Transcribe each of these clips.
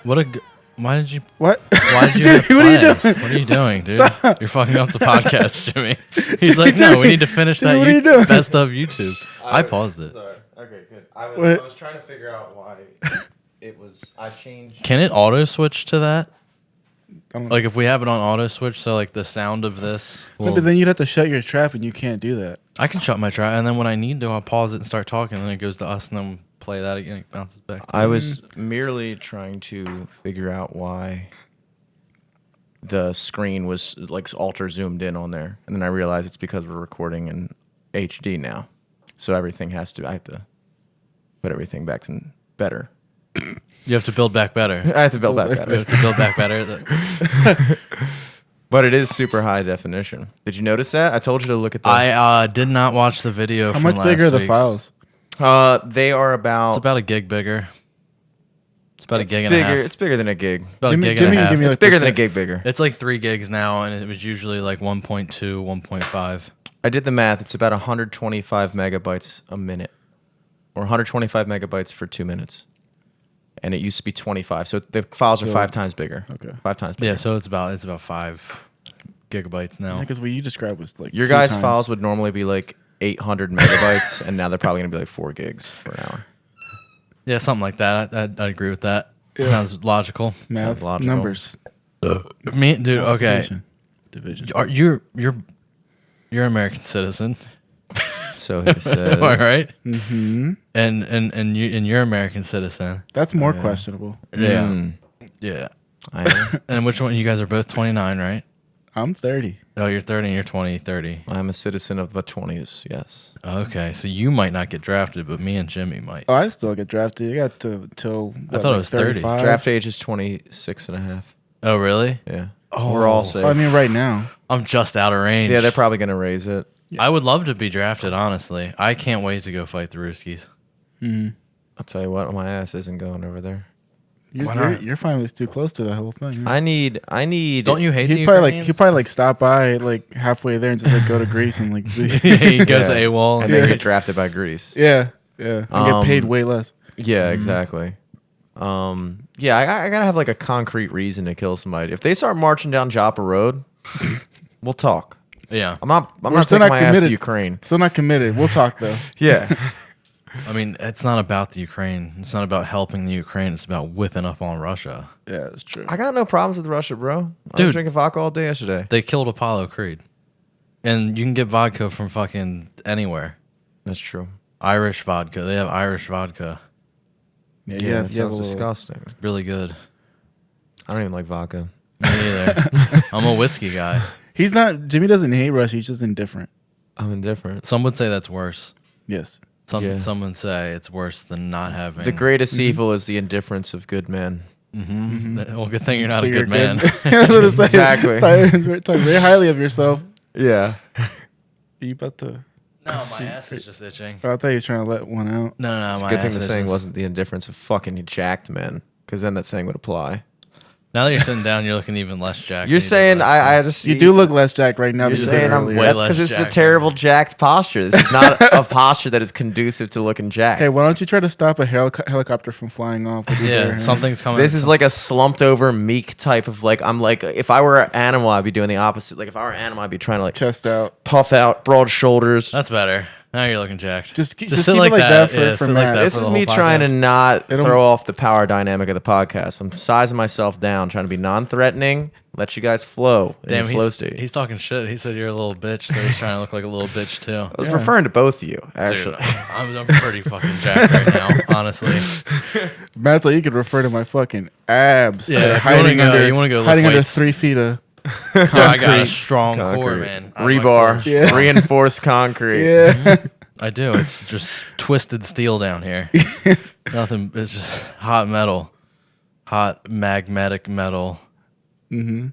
Why did you? What? Why did you? Jimmy, what are you doing? What are you doing, dude? Stop. You're fucking up the podcast, Jimmy. He's like, no, we need to finish Jimmy, that. what are you doing? Best of YouTube. I paused it. Sorry. Okay, good. I What? was trying to figure out why it was. I changed. Can it auto switch to that? I don't know. Like if we have it on auto switch, so like the sound of this. No, but then you'd have to shut your trap, and you can't do that. I can shut my trap, and then when I need to, I'll pause it and start talking, and then it goes to us, and then play that again. It bounces back. I was merely trying to figure out why the screen was like ultra zoomed in on there, and then I realized it's because we're recording in HD now, so everything has to. I have to put everything back to better. You have to build back better. I have to build back You better, have to build back better. but it is super high definition. Did you notice that? I told you to look at that. I did not watch the video. How from much last bigger are the week's. files? They are about. It's about a gig bigger. It's about it's a gig bigger. and a half. It's bigger than a gig. About Jimmy- a gig Jimmy and a can half. give me It's like bigger than a percent. gig bigger. It's like 3 gigs now, and it was usually like 1.2, 1.5. I did the math. It's about 125 megabytes a minute, or 125 megabytes for 2 minutes, and it used to be 25. So the files are So- 5 times bigger. Okay. 5 times bigger. Yeah, so it's about 5 gigabytes now. Because what you described was like Your 2 guys' times. files would normally be like 800 megabytes, and now they're probably gonna be like 4 gigs for an hour. Yeah, something like that. I'd agree with that. Yeah. Sounds logical. Math, Sounds logical. numbers, Me, dude. Okay, division. are you're an American citizen, So he says, all right? Mm-hmm. And you're an American citizen. That's more Yeah. questionable. Yeah, Mm, yeah. I am. And which one? You guys are both 29, right? I'm 30. Oh, you're 30 and you're 20, 30. I'm a citizen of the 20s. Yes. Okay, so you might not get drafted, but me and Jimmy might. Oh, I still get drafted. I got to till what, thought it like was 30. 35? Draft age is 26 and a half. Oh, really? Yeah. Oh. We're all safe. Oh, I mean, right now. I'm just out of range. yeah, they're probably gonna raise it. I would love to be drafted, honestly. I can't wait to go fight the Ruskies. Mm-hmm. I'll tell you what, my ass isn't going over there. Why not? Your family's too close to the whole thing. I need. Don't you hate the He'd probably Ukrainians? stop by like halfway there and just like go to Greece and like He goes Yeah. AWOL. and then get drafted by Greece. yeah and get paid way less. Yeah, exactly. Yeah, I gotta have like a concrete reason to kill somebody. If they start marching down Joppa Road, we'll talk. Yeah. I'm not still taking not my ass to committed. Ukraine. Still not committed. We'll talk though. Yeah. I mean, it's not about the Ukraine. It's not about helping the Ukraine. It's about whipping up on Russia. Yeah, that's true. I got no problems with Russia, bro. I Dude. was drinking vodka all day yesterday. They killed Apollo Creed. And you can get vodka from fucking anywhere. That's true. Irish vodka. They have Irish vodka. Yeah, Yeah, yeah, that sounds disgusting. Really good. I don't even like vodka. Me either. I'm a whiskey guy. He's not. Jimmy doesn't hate Russia. He's just indifferent. I'm indifferent. Some would say that's worse. Yes. Yeah. Some would say it's worse than not having. The greatest evil is the indifference of good men. Well, good thing you're not So a you're good man. Exactly. Talk very highly of yourself. Yeah. Are you about to? No, my ass is just itching. Oh, I thought you were trying to let one out. No, It's a my good thing ass the is saying just- wasn't the indifference of fucking jacked men, because then that saying would apply. Now that you're sitting down, you're looking even less jacked. You're than you did saying last time. I just You do look less jacked right now. You're than you did saying I'm earlier. way that's less because it's a jacked. terrible jacked posture. This is not a posture that is conducive to looking jacked. Hey, why don't you try to stop a helicopter from flying off? With your bare Yeah, hands? something's coming. This is like a slumped over meek type of like I'm like if I were an animal I'd be doing the opposite. Like if I were an animal I'd be trying to like chest out. puff out, broad shoulders. That's better. Now you're looking jacked. Just keep sit it like that for Yeah, sit like Matt. that This for is the me whole trying to podcast. not It'll- throw off the power dynamic of the podcast. I'm sizing myself down, trying to be non-threatening, let you guys flow in Damn, the flow he's, state. he's talking shit. He said you're a little bitch, so he's trying to look like a little bitch too. I was Yeah. referring to both of you, Dude, actually. I'm pretty fucking jacked right now, honestly. Matt's like, you could refer to my fucking abs. Yeah, that are if you wanna hiding go- under, you wanna go lift hiding under weights. 3 feet of Dude, I got a concrete. strong core, Concrete. man. I have my Rebar, core. Yeah. reinforced concrete. Yeah. I do. It's just twisted steel down here. Nothing. It's just hot metal, hot magnetic metal. Mm-hmm.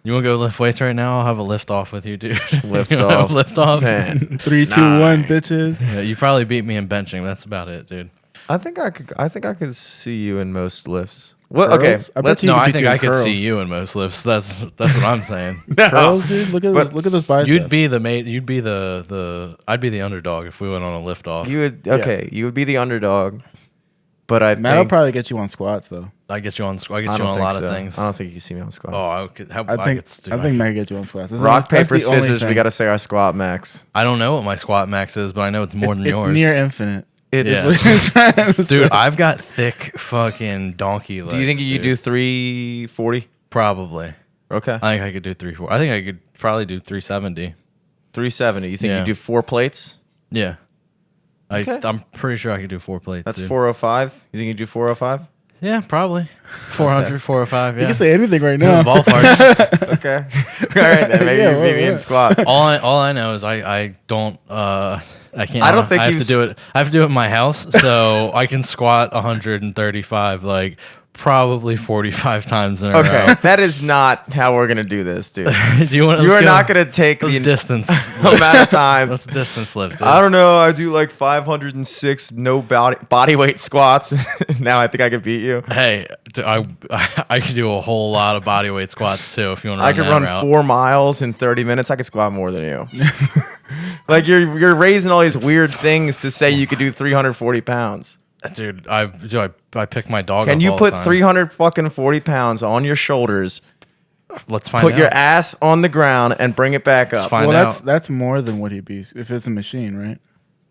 You want to go lift weights right now? I'll have a lift off with you, dude. Lift You wanna have off. a lift off. 10. 3, 2, 1, bitches. Yeah, you probably beat me in benching. That's about it, dude. I think I could see you in most lifts. Well, okay. Curls? I bet Let's you No, could I beat think you in I could see curls. you in most lifts. That's what I'm saying. Curls, dude. Look at But- those, look at those biceps. You'd be the mate. You'd be the. I'd be the underdog if we went on a lift off. You would you would be the underdog, but I Matt will think probably get you on squats though. I get you on. I get I you don't on a think lot so. of things. I don't think you can see me on squats. Oh, I could. How, I think could, I think Matt get you on squats. Rock, That's paper, the only scissors. We thing. got to say our squat max. I don't know what my squat max is, but I know it's more than It's yours. near infinite. It's. Dude, I've got thick fucking donkey legs. Do you think you could do 340? Probably. Okay. I think I could do 340. I think I could probably do 370. 370. You think Yeah. you do 4 plates? Yeah. Okay. I'm pretty sure I could do 4 plates. That's dude. 405. You think you do 405? Yeah, probably. 400, 405. Yeah. You can say anything right In the now. ballpark. Okay. All right. Then maybe Yeah, you beat me well, in squats. all I know is I don't I can't. I don't think I have you've to do it. I have to do it in my house, so I can squat 135, like probably 45 times in a Okay. row. That is not how we're gonna do this, dude. Do you want? You are not gonna take Let's the distance. amount of times. Let's distance lift. Dude. I don't know. I do like 506 no body weight squats. Now I think I could beat you. Hey, I could do a whole lot of body weight squats too if you want to. I could run 4 miles in 30 minutes. I could squat more than you. Like you're raising all these weird things to say you could do 340 pounds. Dude, I pick my dog. Can up you all put the time. 340 pounds on your shoulders, Let's find put out. your ass on the ground, and bring it back up? find Well, out. that's more than what he'd be if it's a machine, right?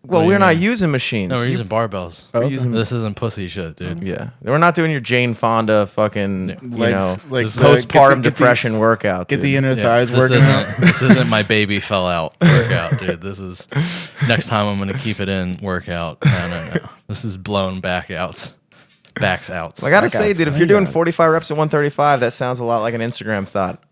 Well, What do you we're not mean? using machines. No, we're You- using barbells. Oh, using- This isn't pussy shit, dude. Yeah, we're not doing your Jane Fonda fucking Legs, like this is postpartum get the- depression workout. Get the dude. inner Yeah, thighs this working out. isn't this isn't my baby fell out workout, dude. This is next time I'm gonna keep it in workout. No. This is blown back outs, backs outs. I gotta That say, guy's dude, if you're doing swinging. 45 reps at 135, that sounds a lot like an Instagram thought.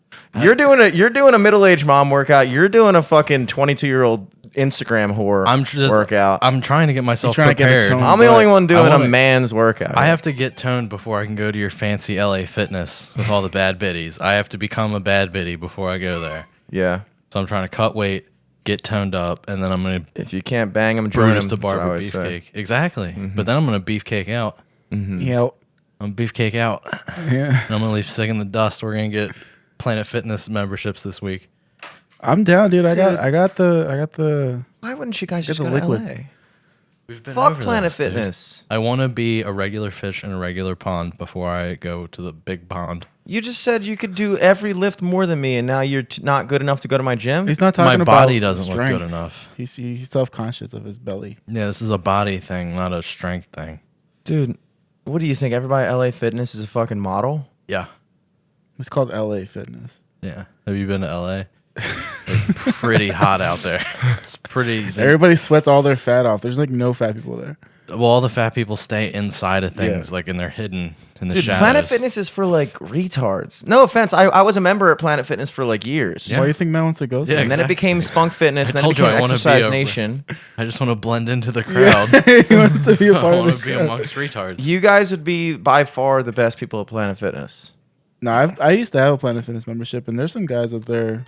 You're doing a middle-aged mom workout. You're doing a fucking 22-year-old Instagram whore workout. I'm trying to get myself trying to get a prepared. tone. I'm the only one doing wanna- a man's workout. I have to get toned before I can go to your fancy LA Fitness with all the bad biddies. I have to become a bad biddy before I go there. Yeah. So I'm trying to cut weight, get toned up, and then I'm gonna If you can't bang them, join them. Brutus the Barber beefcake. Exactly. But then I'm gonna beefcake out. Yeah, I'm beefcake out. yeah. And I'm gonna leave sick in the dust. We're gonna get Planet Fitness memberships this week. I'm down, dude. I got the. Why wouldn't you guys just the go liquid. to LA? We've been Fuck over Planet this, dude. Fitness. I want to be a regular fish in a regular pond before I go to the big pond. You just said you could do every lift more than me, and now you're not good enough to go to my gym? He's not My talking about body doesn't look strength. good enough. He's self conscious of his belly. Yeah, this is a body thing, not a strength thing. Dude, what do you think? Everybody at LA Fitness is a fucking model? Yeah. It's called LA Fitness. Yeah. Have you been to LA? It's pretty hot out there. It's pretty. Everybody sweats all their fat off. There's like no fat people there. Well, all the fat people stay inside of things, Yeah. like, and they're hidden in the Dude, shadows. Planet Fitness is for like retards. No offense, I was a member at Planet Fitness for like years. Why do you think Matt wants to go? Yeah, And then it exactly. became Spunk Fitness, I then it told you became I wanna be Exercise a- Nation. I just want to blend into the crowd. he wants to be a I part of want the to be crowd. amongst retards. You guys would be by far the best people at Planet Fitness. No, I used to have a Planet Fitness membership, and there's some guys up there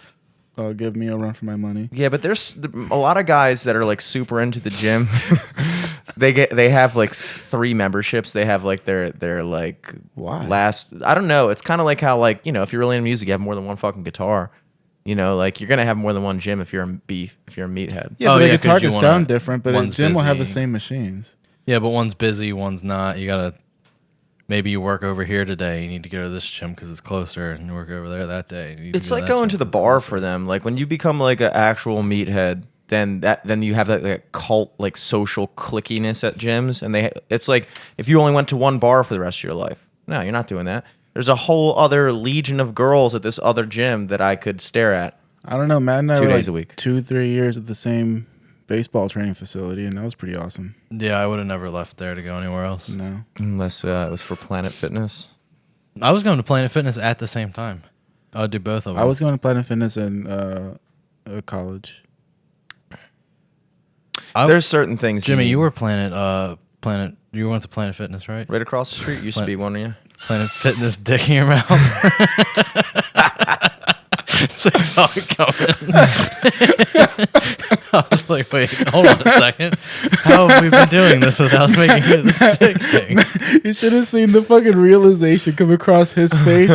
that'll give me a run for my money. Yeah, but there's a lot of guys that are like super into the gym. They have like 3 memberships. They have like their like Why? last. I don't know. It's kind of like how like if you're really into music, you have more than one fucking guitar. Like you're gonna have more than one gym if you're a meathead. Yeah, Oh, but yeah, a 'cause guitar you can wanna- sound different, but a one's gym will have the busy. same machines. Yeah, but one's busy, one's not. You gotta. Maybe you work over here today. You need to go to this gym because it's closer, and you work over there that day. You need It's go like that going gym to the 'cause it's bar closer. for them. Like when you become like an actual meathead, then you have that like, cult like social clickiness at gyms, and it's like if you only went to one bar for the rest of your life. No, you're not doing that. There's a whole other legion of girls at this other gym that I could stare at. I don't know. Matt and I 2 were days like a week. 2-3 years at the same baseball training facility, and that was pretty awesome. Yeah, I would have never left there to go anywhere else. No, Unless it was for Planet Fitness. I was going to Planet Fitness at the same time. I would do both of them. I was going to Planet Fitness in college. There's certain things. Jimmy, need. you were Planet. You went to Planet Fitness, right? right across the street. Used to be one of you. Planet Fitness, dick in your mouth. Saw it coming. I was like, wait, hold on a second. How have we been doing this without making it this dick thing? You should have seen the fucking realization come across his face,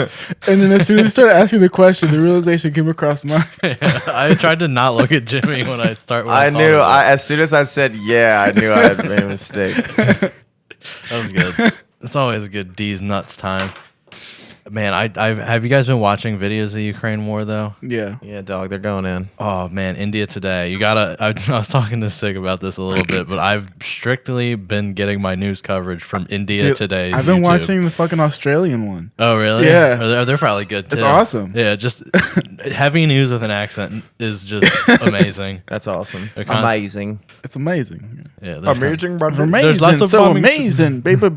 and then as soon as he started asking the question, the realization came across mine. I tried to not look at Jimmy when I start. When I thought knew. of it. As soon as I said yeah, I knew I had made a mistake. That was good. It's always a good D's nuts time. Man, I have you guys been watching videos of the Ukraine war though? Yeah. Yeah, dog, they're going in. Oh man, India Today. You gotta. I was talking to Sig about this a little bit, but I've strictly been getting my news coverage from India Dude, Today. I've been YouTube. watching the fucking Australian one. Oh really? Yeah. They're probably good too. It's awesome. Yeah, just having news with an accent is just amazing. That's awesome. They're const- Amazing. It's amazing. Yeah, they're Amazing, brother. Amazing. lots of so bombing- amazing, baby.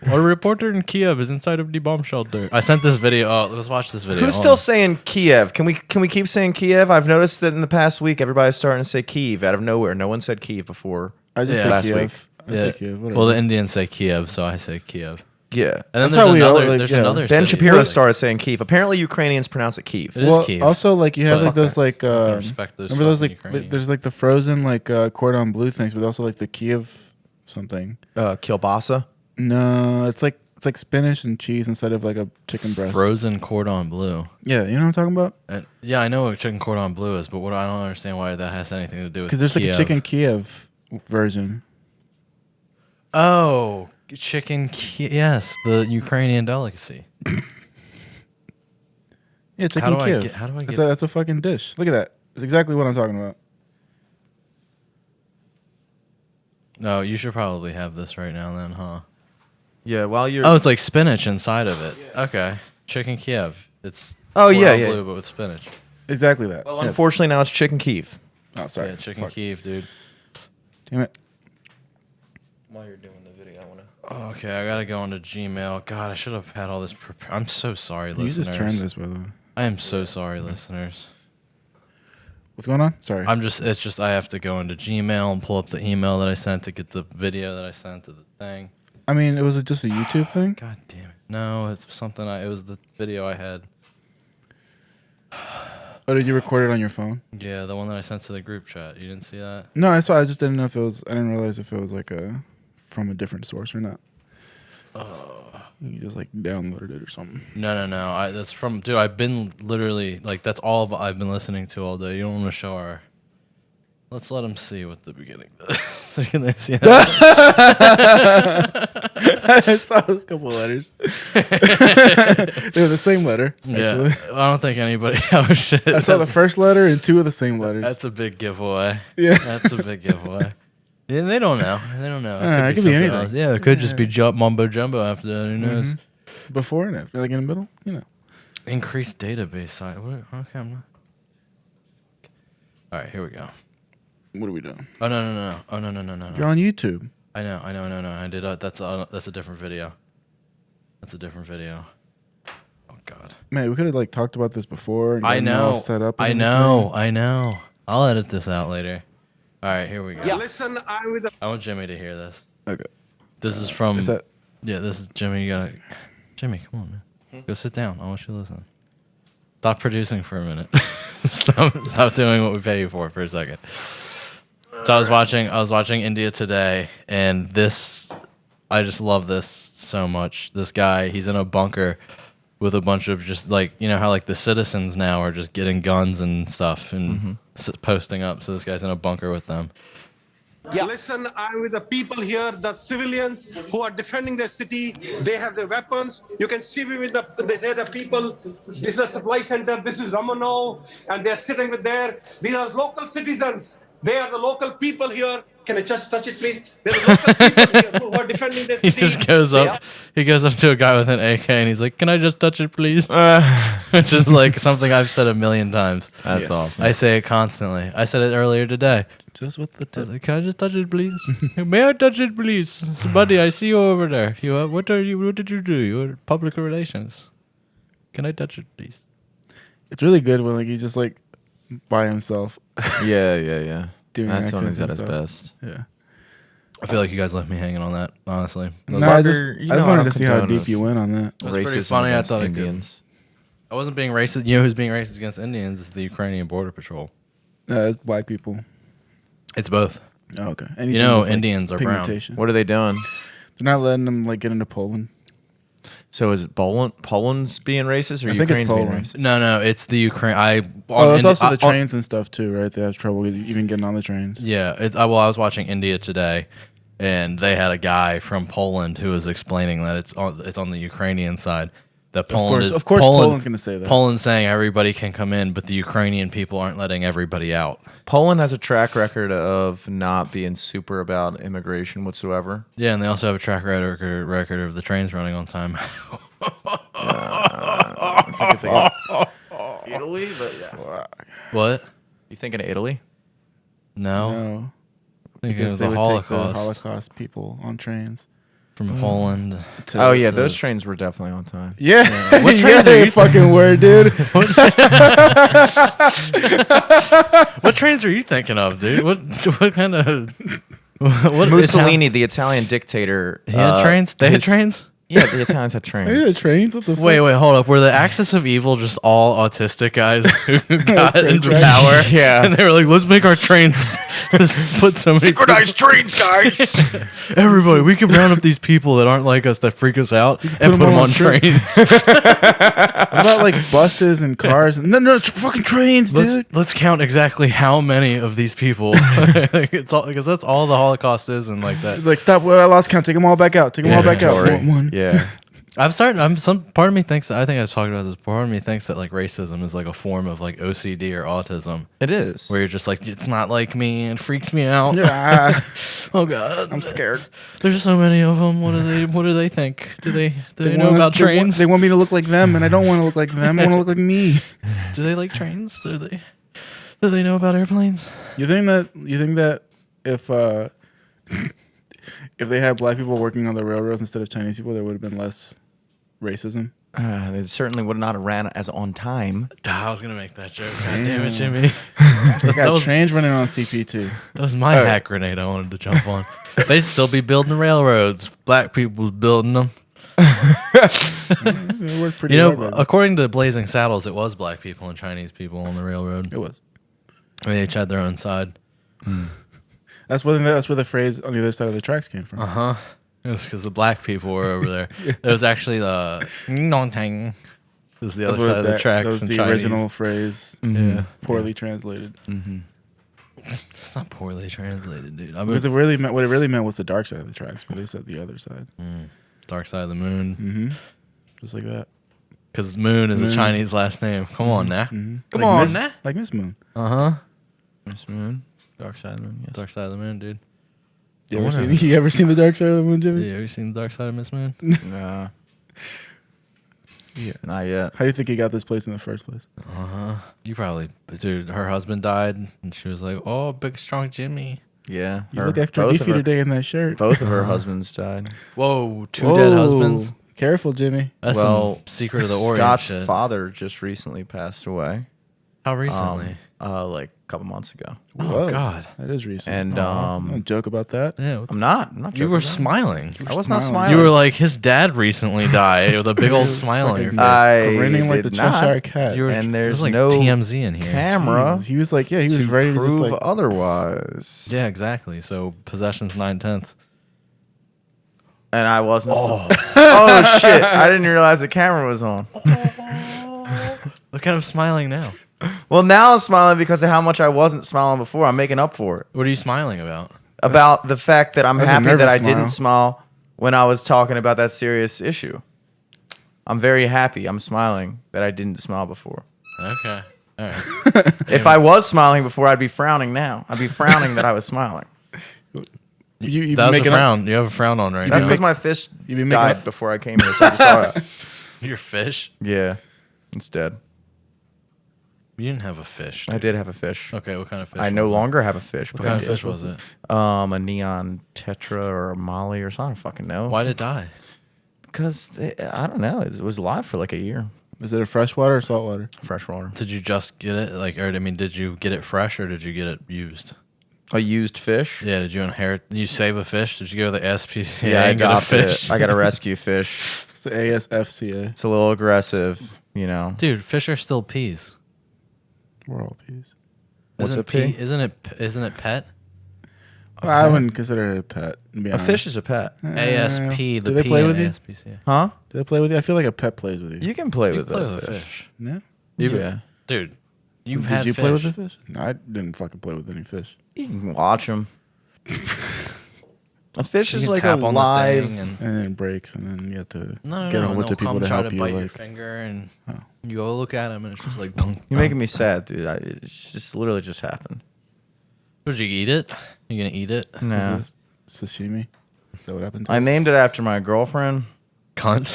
A reporter in Kiev is inside of the bomb shelter. I sent this video. Oh, let's watch this video. Who's Hold still on. saying Kiev? Can we keep saying Kiev? I've noticed that in the past week, everybody's starting to say Kiev out of nowhere. No one said Kiev before. I just Yeah. said Last Kiev. week. I said Kiev. Whatever. Well, the Indians say Kiev, so I say Kiev. Yeah. And then That's there's how we all, another. like, There's yeah. another. Ben city. Shapiro Really? started saying Kiev. Apparently, Ukrainians pronounce it Kiev. It is well, Kiev. also like you have But like those like respect those remember those fucking like Ukrainians. there's like the frozen like cordon bleu things, but also like the Kiev something. Kielbasa. No, it's like spinach and cheese instead of like a chicken breast. Frozen cordon bleu. Yeah, you know what I'm talking about? And, yeah, I know what chicken cordon bleu is, but what I don't understand why that has anything to do with Because there's like a Kiev. chicken Kiev version. Oh, yes, the Ukrainian delicacy. Yeah, chicken do I Kiev. get- how do I That's get- that's a fucking dish. Look at that. It's exactly what I'm talking about. No, you should probably have this right now, then, huh? Yeah. While you're. Oh, it's like spinach inside of it. Okay, chicken Kiev. It's Oh, yeah, cordon yeah. bleu, but with spinach. Exactly that. Well, Yes. unfortunately, now it's chicken Kiev. Oh, sorry. Yeah, chicken Fuck. Kiev, dude. Damn it. While you're doing the video, I want to. Okay, I gotta go into Gmail. God, I should have had all this prepared. I'm so sorry, You listeners. just turned this, by the way. I am so sorry, listeners. What's going on? Sorry. It's just I have to go into Gmail and pull up the email that I sent to get the video that I sent to the thing. I mean, it was just a YouTube thing. God damn it. No, it's something it was the video I had. Oh, did you record it on your phone? Yeah, the one that I sent to the group chat. You didn't see that? No, I saw. I just didn't know if it was. I didn't realize if it was like a from a different source or not. You just like downloaded it or something. No. That's from dude. I've been literally like that's all I've been listening to all day. You don't want to show our. Let's let them see what the beginning does. Can they see that? I saw a couple letters. They were the same letter. Actually, Yeah, I don't think anybody. Oh shit! I saw the first letter and two of the same letters. That's a big giveaway. Yeah. That's a big giveaway. Yeah, they don't know. They don't know. It could be something anything. else. Yeah, it could just be mumbo jumbo after that. Who knows? Before and after, like in the middle. You know. Increased database size. What? Okay, I'm not. All right, here we go. What are we doing? Oh no. Oh no. You're on YouTube. I know. I did. That's a different video. That's a different video. Oh God. Man, we could have like talked about this before. And I gotten it all know. Set up. I and know. I'll edit this out later. All right, here we go. Yeah. Listen, I'm with the I want Jimmy to hear this. everything. Okay. This is from. Is that? Yeah, this is Jimmy. You gotta. Jimmy, come on, man. Go sit down. I want you to listen. Stop producing for a minute. stop doing what we pay you for a second. So I was watching India Today, and I just love this so much. This guy, he's in a bunker with a bunch of just like, you know how like the citizens now are just getting guns and stuff and posting up. So this guy's in a bunker with them. Yeah. Listen, I'm with the people here, the civilians who are defending their city. They have their weapons. You can see me with they say the people. This is a supply center. This is Romanov, and they're sitting with these are local citizens. They are the local people here. Can I just touch it, please? They're the local people here who are defending their He city. just goes They up. He goes up to a guy with an AK and he's like, "Can I just touch it, please?" Uh. Which is like something I've said a million times. That's Yes. awesome. I say it constantly. I said it earlier today. Just with the I was tip. like, "Can I just touch it, please? May I touch it, please, buddy? I see you over there. What did you do? You're public relations. Can I touch it, please?" It's really good when like he's just like by himself. Yeah. Doing That's when accents he's at and his stuff. best. Yeah. I feel like you guys left me hanging on that. Honestly, No, Parker, I just you I know just I wanted don't to see how condone deep you went on that. That's pretty Racism funny. I against thought it could. Indians. I wasn't being racist. You know who's being racist against Indians? Is the Ukrainian Border Patrol. It's black people. It's both. Oh, okay. You Anything know, with, like, Indians are brown. pigmentation. What are they doing? They're not letting them like get into Poland. So is it Poland's being racist or I think it's Ukraine's being Poland. racist? No, it's the Ukraine. Oh, it's also the on- trains and stuff too, right? They have trouble even getting on the trains. Yeah, I was watching India Today, and they had a guy from Poland who was explaining that it's on the Ukrainian side. That Poland of course, Poland's gonna say that. Poland's saying everybody can come in, but the Ukrainian people aren't letting everybody out. Poland has a track record of not being super about immigration whatsoever. Yeah, and they also have a track record of the trains running on time. Italy, but yeah. What? You thinking of Italy? No. No, Thinking because of they the would take the Holocaust Holocaust people on trains. from Poland. Oh yeah, so- those trains were definitely on time. Yeah, What trains are you fucking word, dude? What trains are you thinking of, dude? What kind of what Mussolini, the Italian dictator, He had trains. They had his- trains. Yeah, the Italians had Are you trains. the trains? What the fuck? Wait, hold up. Were the Axis of Evil just all autistic guys who got Train into tracks. power? Yeah. And they were like, let's make our trains. Just put so many trains, guys. Everybody, we can round up these people that aren't like us that freak us out and put them on trains. What about like buses and cars? No, fucking trains, dude. Let's count exactly how many of these people. It's all because that's all the Holocaust is, and like that. It's like, stop. Well, I lost count. Take them all back out. Take them all back out. Inventory. One. Yeah. Part of me thinks. I think I've talked about this. Part of me thinks that like racism is like a form of like OCD or autism, It is. where you're just like, it's not like me. It freaks me out. Yeah, Oh God, I'm scared. There's so many of them. What do they think? Do they know want about us- trains? They want me to look like them, and I don't want to look like them. I want to look like me. Do they like trains? Do they know about airplanes? You think that if if they had black people working on the railroads instead of Chinese people, there would have been less racism? They certainly would not have ran as on time. I was gonna make that joke. God damn it, Jimmy. They got was- trains running on CP2. That was my hack grenade I wanted to jump on. They'd still be building the railroads. Black people was building them. It worked pretty You know, hard. according to Blazing Saddles, it was black people and Chinese people on the railroad. It was. They each had their own side. That's where the phrase "on the other side of the tracks" came from. It was because the black people were over there. It was actually the Nongtang. It was the That's other side of the tracks That was in the Chinese. original phrase, Yeah. poorly translated. It's not poorly translated, dude. I mean, Because it really meant what it really meant was the dark side of the tracks, but they said the other side, Dark Side of the Moon. just like that. Because Moon is Moon a is- Chinese last name. Come on now. Come Like on Miss, now. like Miss Moon. Miss Moon, Dark Side of the Moon. Yes. Dark Side of the Moon, dude. You I ever wonder- seen? You ever seen the dark side of the moon, Jimmy? Yeah, have you seen the Dark Side of Miss Moon? Nah, Yeah. not yet. How do you think he got this place in the first place? You probably, dude. Her husband died, and she was like, "Oh, big strong Jimmy." Yeah, You look extra both of beefy her- today in that shirt. Both of her husbands died. Whoa, two Whoa. dead husbands. Careful, Jimmy. That's Well, some Secret of the Orient Scott's shit. father just recently passed away. How recently? Like a couple months ago. Oh Whoa. God. That is recent. And Don't joke about that. Yeah. what the- I'm not you joking were about it. smiling. I was not smiling. smiling. You were like, his dad recently died with a big old smile on your fucking- face. I Grinning like the did not. Cheshire Cat. You were, and there's there's like no TMZ in here. camera He was like, yeah, he was to ready to just prove like. otherwise. Yeah, exactly. So possession's 9/10. And I wasn't. Oh shit! I didn't realize the camera was on. Look at him smiling now. Well, now I'm smiling because of how much I wasn't smiling before. I'm making up for it. What are you smiling about? About the fact that I'm That's a happy that nervous I smile. didn't smile when I was talking about that serious issue. I'm very happy. I'm smiling that I didn't smile before. Okay. All right. If I was smiling before, I'd be frowning now. I'd be frowning that I was smiling. You That was a making up- frown. You have a frown on right That's now. because my fish You be making died up- before I came here, so I just saw it. Your fish? Yeah, it's dead. You didn't have a fish. I dude. did have a fish. Okay, what kind of fish? I no was it? longer have a fish. What but I kind of did. fish was it? A neon tetra or a molly or something. I don't fucking know. Why did it die? Because I don't know. It was alive for like a year. Is it a freshwater or saltwater? Freshwater. Did you just get it? Like, or I mean, did you get it fresh or did you get it used? A used fish. Yeah, did you inherit? You save a fish? Did you go to the SPCA Yeah, I and get a adopted fish? it. I got a rescue fish. It's the ASFCA. It's a little aggressive, you know. Dude, fish are still peas. We're all peas. What's Isn't a pea? Isn't it pet? Well, I wouldn't consider it a pet. To be A honest. fish is a pet. ASP, the do they P play in with you? ASPCA. Huh? Do they play with you? I feel like a pet plays with you. You can play You with play a with a fish. fish. Yeah. Yeah. Dude, you've Did had you fish. play with the fish? No, I didn't fucking play with any fish. You can watch them. A fish You is can like a tap on the live. thing and And then it breaks, and then you have to no, get a whole and bunch they'll of people come to try help to you. bite your Like, finger, and Oh. you go look at him, and it's just like dunk. You're making me sad, dude. It's just literally just happened. Would you eat it? You gonna eat it? No. is this sashimi? Is that what happened to I it? named it after my girlfriend. Cunt.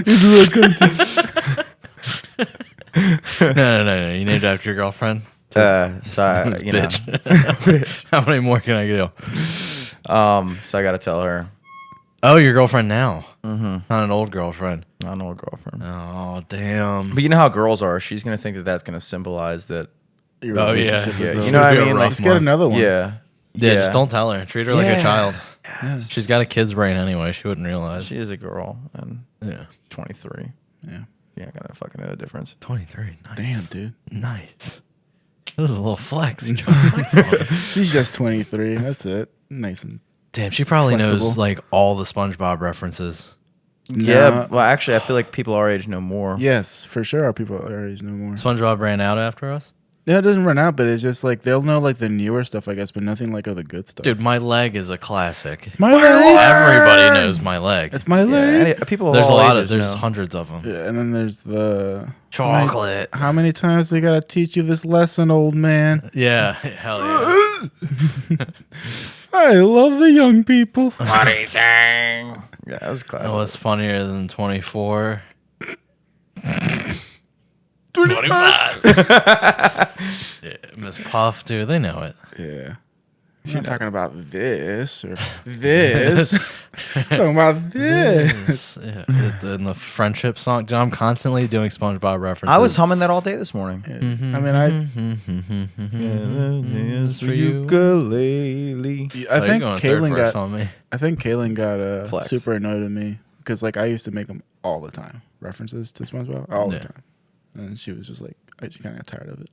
He's a little cunt. No. You named it after your girlfriend. So you know, Bitch. How many more can I do? so I got to tell her. Oh, your girlfriend now. Mm-hmm. Not an old girlfriend. I know a girlfriend. Oh, damn. But you know how girls are. She's gonna think that that's gonna symbolize that. Your Oh, yeah. relationship Yeah, is you over. know what I It'd be a mean? rough Like, Let's get another one. yeah, Yeah, just don't tell her. Treat her like a Yeah. child. Yes. She's got a kid's brain anyway. She wouldn't realize. She is a girl and Yeah. 23. Yeah. You're not gonna fucking know the difference. 23. Nice. Damn, dude. Nice. This is a little flex. You trying to flex on us. She's just 23. That's it. Nice and Damn, she probably knows Flexible. like all the SpongeBob references. Yeah. Nah. Well, actually, I feel like people our age know more. Yes, for sure. Our people our age know more. SpongeBob ran out after us. Yeah, it doesn't run out, but it's just like they'll know like the newer stuff, I guess, but nothing like of the good stuff. Dude, my leg is a classic. my leg. Everybody knows my leg. It's my Yeah, leg. people of There's a all lot of ages there's know. hundreds of them. Yeah, and then there's the Chocolate. How many times we gotta teach you this lesson, old man? Yeah, hell yeah. I love the young people. What are you saying? Yeah, that was classic. That was funnier than 24. 25. Yeah, Miss Puff, dude, they know it. Yeah. She's not talking about this or this. Talking about this. Yeah, in the friendship song, dude, I'm constantly doing SpongeBob references. I was humming that all day this morning. I mean, It's for you. Ukulele. I Oh, think you're going third Kaylin verse got. on me. I think Kaylin got Flex. super annoyed at me because like I used to make them all the time references to SpongeBob all Yeah. the time, and she was just like, she kind of got tired of it.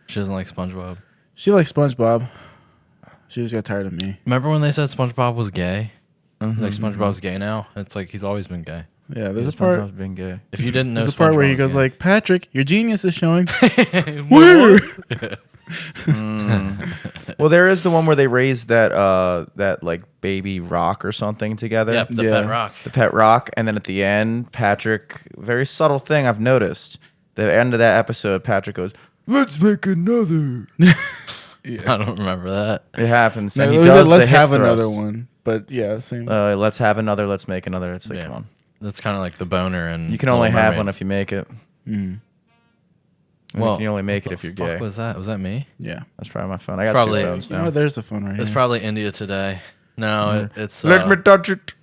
She doesn't like SpongeBob. She likes SpongeBob. She just got tired of me. Remember when they said SpongeBob was gay? Mm-hmm. Like SpongeBob's gay now? It's like he's always been gay. Yeah, there's a part. being gay. If you didn't know, There's a part where he SpongeBob goes was like, "Patrick, your genius is showing." gay. Where? Well, there is the one where they raised that like baby rock or something together. Yep, the Yeah. pet rock. The pet rock, and then at the end, Patrick. Very subtle thing I've noticed. The end of that episode, Patrick goes, "Let's make another." I don't remember that. It happens, No, and it he was does. let's the hip have thrust. another one. But yeah, same. Let's have another. Let's make another. It's like, Yeah. come on. That's kind of like the boner and You can only Little have Mermaid. one if you make it. And Well, you can only make it what if you're the fuck gay. Was that me? Yeah. That's probably my phone. I got Probably- two phones You now. know, there's a phone right here. It's probably India Today. No, it's. Let me touch it.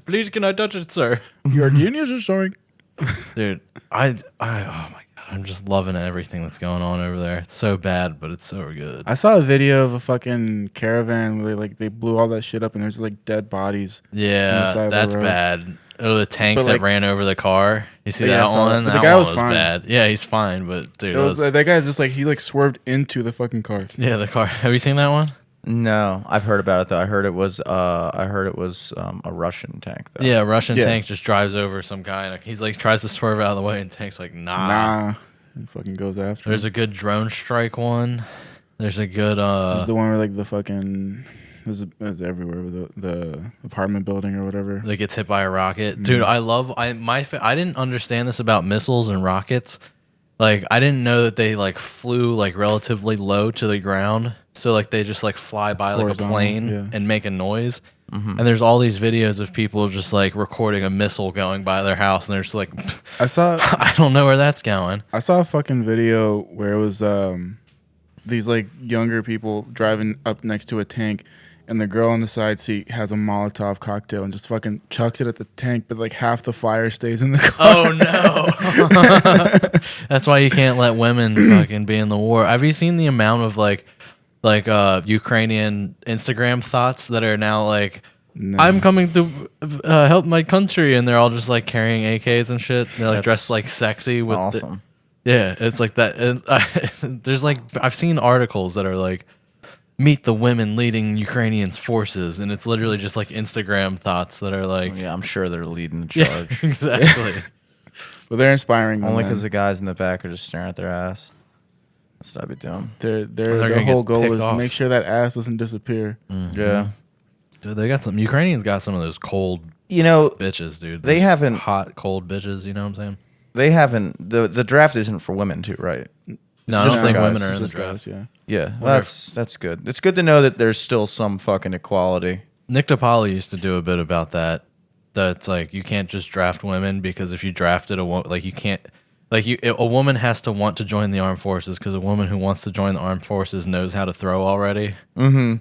Please, can I touch it, sir? Your genius is showing. Dude, oh my god, I'm just loving everything that's going on over there. It's so bad, but it's so good. I saw a video of a fucking caravan where they blew all that shit up and there's like dead bodies. on the Yeah, side of the that's road. bad. Oh, the tank But, that like- ran over the car. You see Yeah, I that saw one? that. But the That guy one was fine. bad. Yeah, he's fine, but dude, It was that guy just like he like swerved into the fucking car. yeah, the car. Have you seen that one? No, I've heard about it though. I heard it was a Russian tank though. Yeah, Russian Yeah. tank just drives over some guy and he's like tries to swerve out of the way and tank's like, Nah, it fucking goes after. There's him. a good drone strike one. There's a good There's the one where like the fucking this is everywhere with the apartment building or whatever. that gets hit by a rocket. Dude, I didn't understand this about missiles and rockets. Like I didn't know that they like flew like relatively low to the ground. So like they just like fly by like a Horizontal, plane yeah. and make a noise. And there's all these videos of people just like recording a missile going by their house and they're just like I saw I don't know where that's going. a fucking video where it was these like younger people driving up next to a tank, and the girl on the side seat has a Molotov cocktail and just fucking chucks it at the tank, but like half the fire stays in the car. Oh no. That's why you can't let women fucking be in the war. Have you seen the amount of like Ukrainian Instagram thoughts that are now like No. I'm coming to help my country, and they're all just like carrying AKs and shit. They're like That's dressed like sexy with the- Awesome. yeah, it's like that. And there's like I've seen articles that are like meet the women leading Ukrainians forces, and it's literally just like Instagram thoughts that are like Yeah, I'm sure they're leading the yeah, charge. exactly. But they're inspiring. Only them, because man. the guys in the back are just staring at their ass. That's what I'd be doing. Their gonna whole get goal picked is off. make sure that ass doesn't disappear. Yeah. Dude, they got some Ukrainians got some of those cold You know, bitches, dude. They Those haven't- hot cold bitches. You know what I'm saying? they haven't. The draft isn't for women too, right? No, I just don't for think guys. women are It's in the just draft. guys, yeah. Yeah, Wonder that's good. It's good to know that there's still some fucking equality. Nick DiPaolo used to do a bit about that. That it's like you can't just draft women because if you drafted a woman, like you can't, like a woman has to want to join the armed forces because a woman who wants to join the armed forces knows how to throw already. Mm-hmm.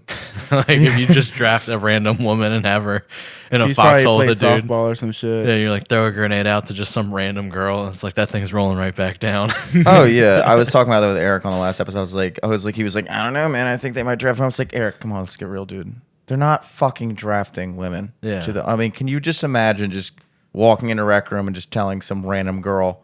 Like if you just draft a random woman and have her in a She's probably foxhole with played a dude. softball or some shit. Yeah, you're like throw a grenade out to just some random girl. And it's like that thing's rolling right back down. Oh yeah, I was talking about that with Eric on the last episode. I was like, he was like, I don't know, man. I think they might draft. I was like, Eric, come on, let's get real, dude. They're not fucking drafting women. Yeah. I mean, can you just imagine just walking in a rec room and just telling some random girl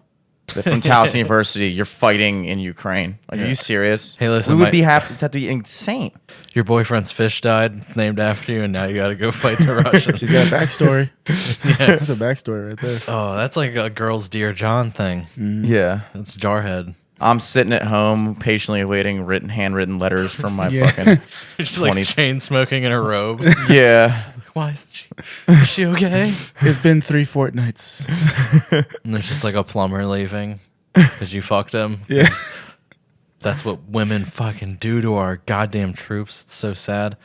that from Taos University you're fighting in Ukraine? Like, are you serious? Hey, listen, we would have to be insane. Your boyfriend's fish died. It's named after you, and now you got to go fight the Russians. She's got a backstory. Yeah. That's a backstory right there. Oh, that's like a girl's Dear John thing. Yeah. That's Jarhead. I'm sitting at home patiently awaiting handwritten letters from my Yeah. fucking She's like 20 chain smoking in a robe. yeah. Why isn't she? Is she okay? It's been 3 fortnights. And there's just like a plumber leaving because you fucked him. Yeah. That's what women fucking do to our goddamn troops. It's so sad.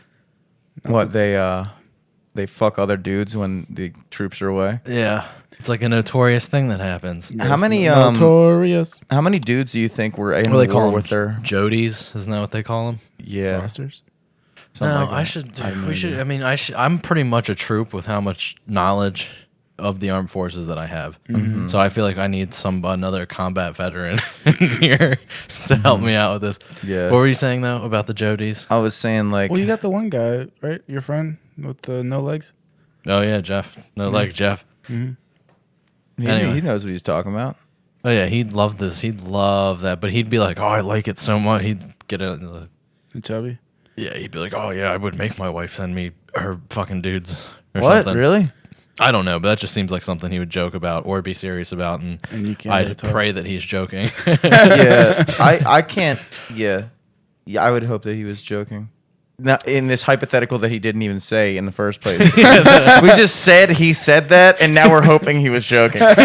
What they fuck other dudes when the troops are away. Yeah. It's like a notorious thing that happens. How many Notorious how many dudes do you think were in What do they call war them? with their Jodies? Isn't that what they call them? yeah Fosters. something No, like that. I should. We should. I mean, I'm pretty much a troop with how much knowledge of the armed forces that I have. So I feel like I need another combat veteran here to help me out with this. Yeah. What were you saying though about the Jodies? I was saying like Well, you got the one guy, right? Your friend with the no legs. Oh yeah, Jeff. No, like Jeff. anyway. he knows what he's talking about. Oh yeah, he'd love this. He'd love that. But he'd be like, "Oh, I like it so much." He'd get it. And Chubby. Yeah, he'd be like, "Oh yeah, I would make my wife send me her fucking dudes." Or What something. really? I don't know, but that just seems like something he would joke about or be serious about, and And you can't really I'd tell. pray that he's joking. Yeah, I can't. Yeah, I would hope that he was joking. Now, in this hypothetical that he didn't even say in the first place, we just said he said that, and now we're hoping he was joking. Yeah,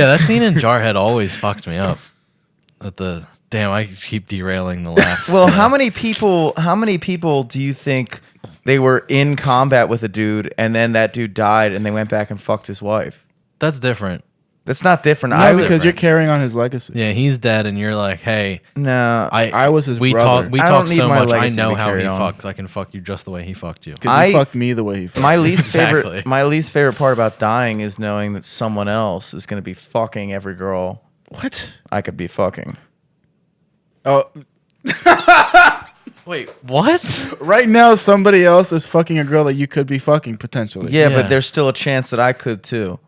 that scene in Jarhead always fucked me up. At the damn, I keep derailing the laughs. Well, how many people do you think they were in combat with a dude, and then that dude died, and they went back and fucked his wife? That's different. That's not different. No, I would, because you're carrying on his legacy. Yeah, he's dead, and you're like, hey, no. I was his we brother. talk. We I talk don't need so my much. I legacy to know be how he carried on. fucks. I can fuck you just the way he fucked you. Because I- he fucked me the way he fucked. My least Exactly. favorite. My least favorite part about dying is knowing that someone else is going to be fucking every girl What? I could be fucking. Oh, Wait, what? right now somebody else is fucking a girl that you could be fucking potentially. Yeah, Yeah. but there's still a chance that I could too.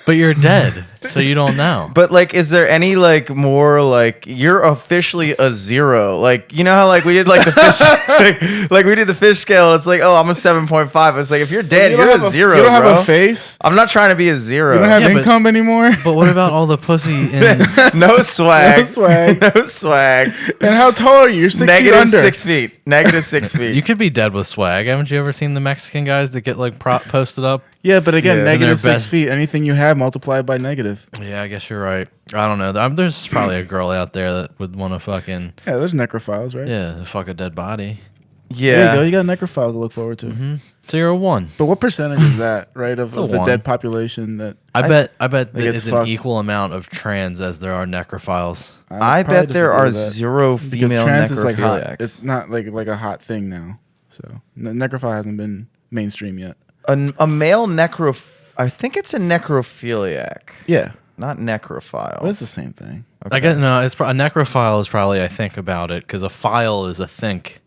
But you're dead, so you don't know. But like, is there any like more like you're officially a zero? Like, you know how like we did like the fish, like we did the fish scale. It's like, oh, I'm a 7.5. It's like if you're dead, You don't you're have a a- zero, You don't bro. have a face. I'm not trying to be a zero. You don't have Yeah, but- income anymore. But what about all the pussy in? no swag. No swag. no swag. And how tall are you? You're 6 feet Negative under. 6 feet. Negative 6 feet. You could be dead with swag. Haven't you ever seen the Mexican guys that get like posted up? Yeah, but again, Yeah. negative And they're 6 best- feet. Anything you have multiplied by negative. Yeah, I guess you're right. I don't know. There's probably a girl out there that would want to fucking Yeah, there's necrophiles, right? fuck a dead body. There you yeah. go. You got necrophiles to look forward to. So you're a 1. But what percentage is that, right, of a the 1. dead population that I bet Like, there it's is an fucked. equal amount of trans as there are necrophiles. I probably bet there disagree are with that. zero Because female trans is like hot. necrophiliacs. It's not like a hot thing now. So necrophile hasn't been mainstream yet. A male I think it's a necrophiliac, Yeah, not necrophile. but it's the same thing. I guess no. It's a necrophile is probably I think about it because a file is a think.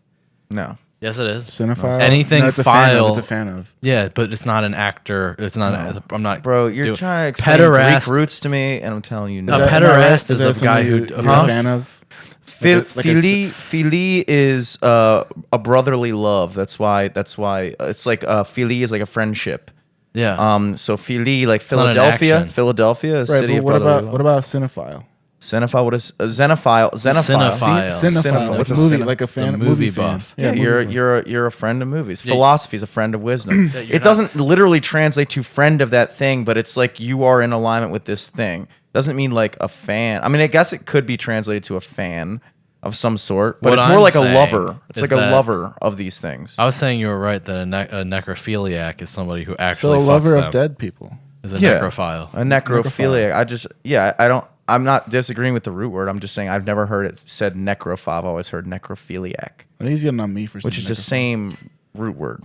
No. Yes, it is. Cinephile. Anything no, it's a fan file- of. It's a fan of. Yeah, but it's not an actor. It's not. I'm not. Bro, you're doing- trying to explain Pederast. Greek roots to me, and I'm telling you no. A Is that- pederast am I is a that guy something who- you're Huh? a fan of. Philly is a brotherly love. That's why it's like Philly is like a friendship. Yeah. So Philly, like not an Philadelphia, action. Philadelphia, a Right, city but of what brotherly about love. what about a cinephile? Cinephile. What is a xenophile? Cinephile. Cinephile. What's a Movie, cine- like a It's a fan, movie movie fan. buff. Yeah, movie buff. you're a friend of movies. Yeah. Philosophy is a friend of wisdom. you're It not- doesn't literally translate to friend of that thing, but it's like you are in alignment with this thing. Doesn't mean like a fan. I mean, I guess it could be translated to a fan of some sort, but What it's more I'm like a saying lover. It's is like a that- lover of these things. I was saying you were right that a necrophiliac is somebody who So actually a lover fucks of them. dead people. Is a Yeah. necrophile. A necrophiliac. I don't. I'm not disagreeing with the root word. I'm just saying I've never heard it said necrophile. I've always heard necrophiliac, I think he's getting on me for which is saying the same root word.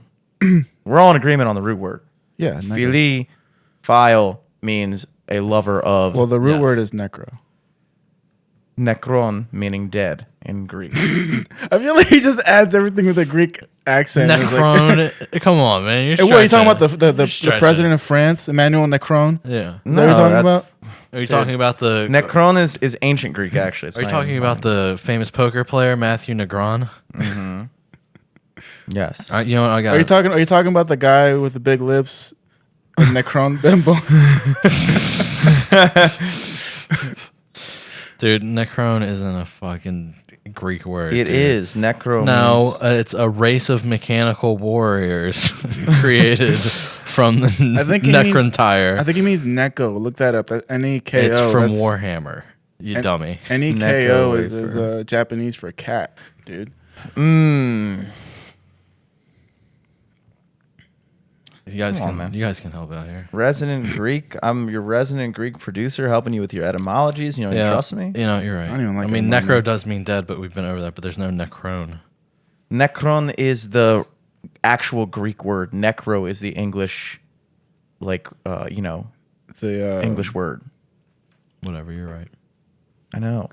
We're all in agreement on the root word. Yeah. Phili, phile means a lover of. Well, the root Yes. word is necro. Necron meaning dead in Greek. I feel like he just adds everything with a Greek accent. It's like- Necron. Come on, man. You're Hey, what are you talking about? stretching. The stretching. president of France, Emmanuel Macron? Yeah. Is that what you're talking about? Are you talking about the? Necron is ancient Greek actually. It's Are you not talking even about the famous poker player Matthew Negron? modern. Yes. You know what? I got. Are you talking about the guy with the big lips, Necron Bimbo? Dude, Necron isn't a fucking Greek word. It dude. is necro. No, means- it's a race of mechanical warriors created from the I think he means- Necrontire. I think he means Neko. Look that up. That N-E-K-O. It's from that's- Warhammer. You dummy. N-E-K-O Neko is Japanese for cat, dude. You guys Come on, can man. you guys can help out here. Resident Greek. I'm your resident Greek producer, helping you with your etymologies. You know, you trust me. You know, you're right. I don't even like I mean, that necro movie. does mean dead, but we've been over that. But there's no necron. Necron is the actual Greek word. Necro is the English, like The English word. Whatever, you're right. I know.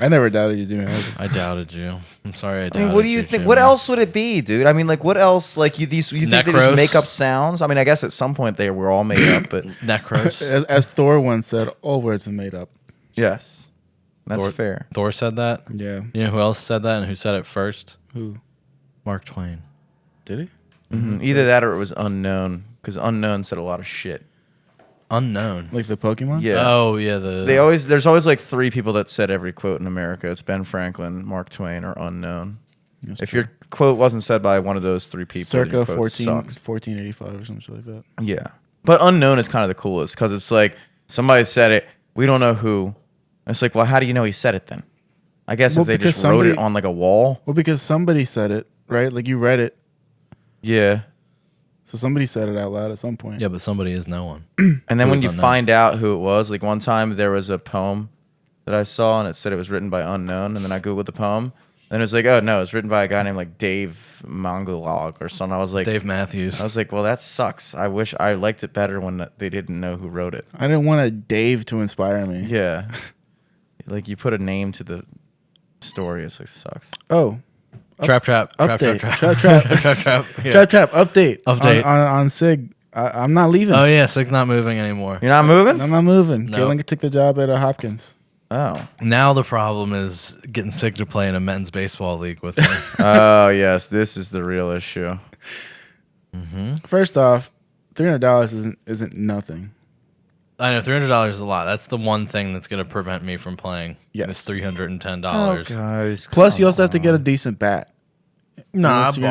I never doubted you doing all I doubted you. I'm sorry. I I doubted mean, what do you think? Jimmy. What else would it be, dude? I mean, like, what else? Like, you think they just Necros? make up sounds? I mean, I guess at some point they were all made up, but Necros? As Thor once said, all words are made up. yes, that's Thor- fair. Thor said that. Yeah. You know who else said that and who said it first? Who? Mark Twain. Did he? Either that or it was unknown, because unknown said a lot of shit. Unknown. Like the Pokemon? Yeah. Oh yeah, There's always like three people that said every quote in America. It's Ben Franklin, Mark Twain, or unknown. That's If true. your quote wasn't said by one of those three people, then Circa your quote 1485 or something like that. Yeah. But unknown is kind of the coolest because it's like somebody said it, we don't know who. And it's like, well, how do you know he said it then? I guess Well, if they because just wrote it somebody- on like a wall. Well, because somebody said it, right? Like you read it. Yeah. So somebody said it out loud at some point. Yeah, but somebody is no one. And then Who when is you unknown? find out who it was, like one time there was a poem that I saw and it said it was written by unknown. And then I Googled the poem. And it was like, oh no, it's written by a guy named like Dave Mongolog or something. I was like, Dave Matthews. I was like, well, that sucks. I wish I liked it better when they didn't know who wrote it. I didn't want a Dave to inspire me. Yeah. Like you put a name to the story. It's like, sucks. Oh, Trap. update. Trap. Yeah. Trap. Update. Update. On Sig. I'm not leaving. Oh yeah, Sig's not moving anymore. You're not moving? I'm not moving. No. Galen took the job at Hopkins. Oh. Now the problem is getting Sig to play in a men's baseball league with me. Oh, yes. This is the real issue. First off, $300 isn't nothing. I know $300 is a lot. That's the one thing that's going to prevent me from playing. Yes. It's $310. Oh, guys. Plus, you also have to get a decent bat No, Unless you're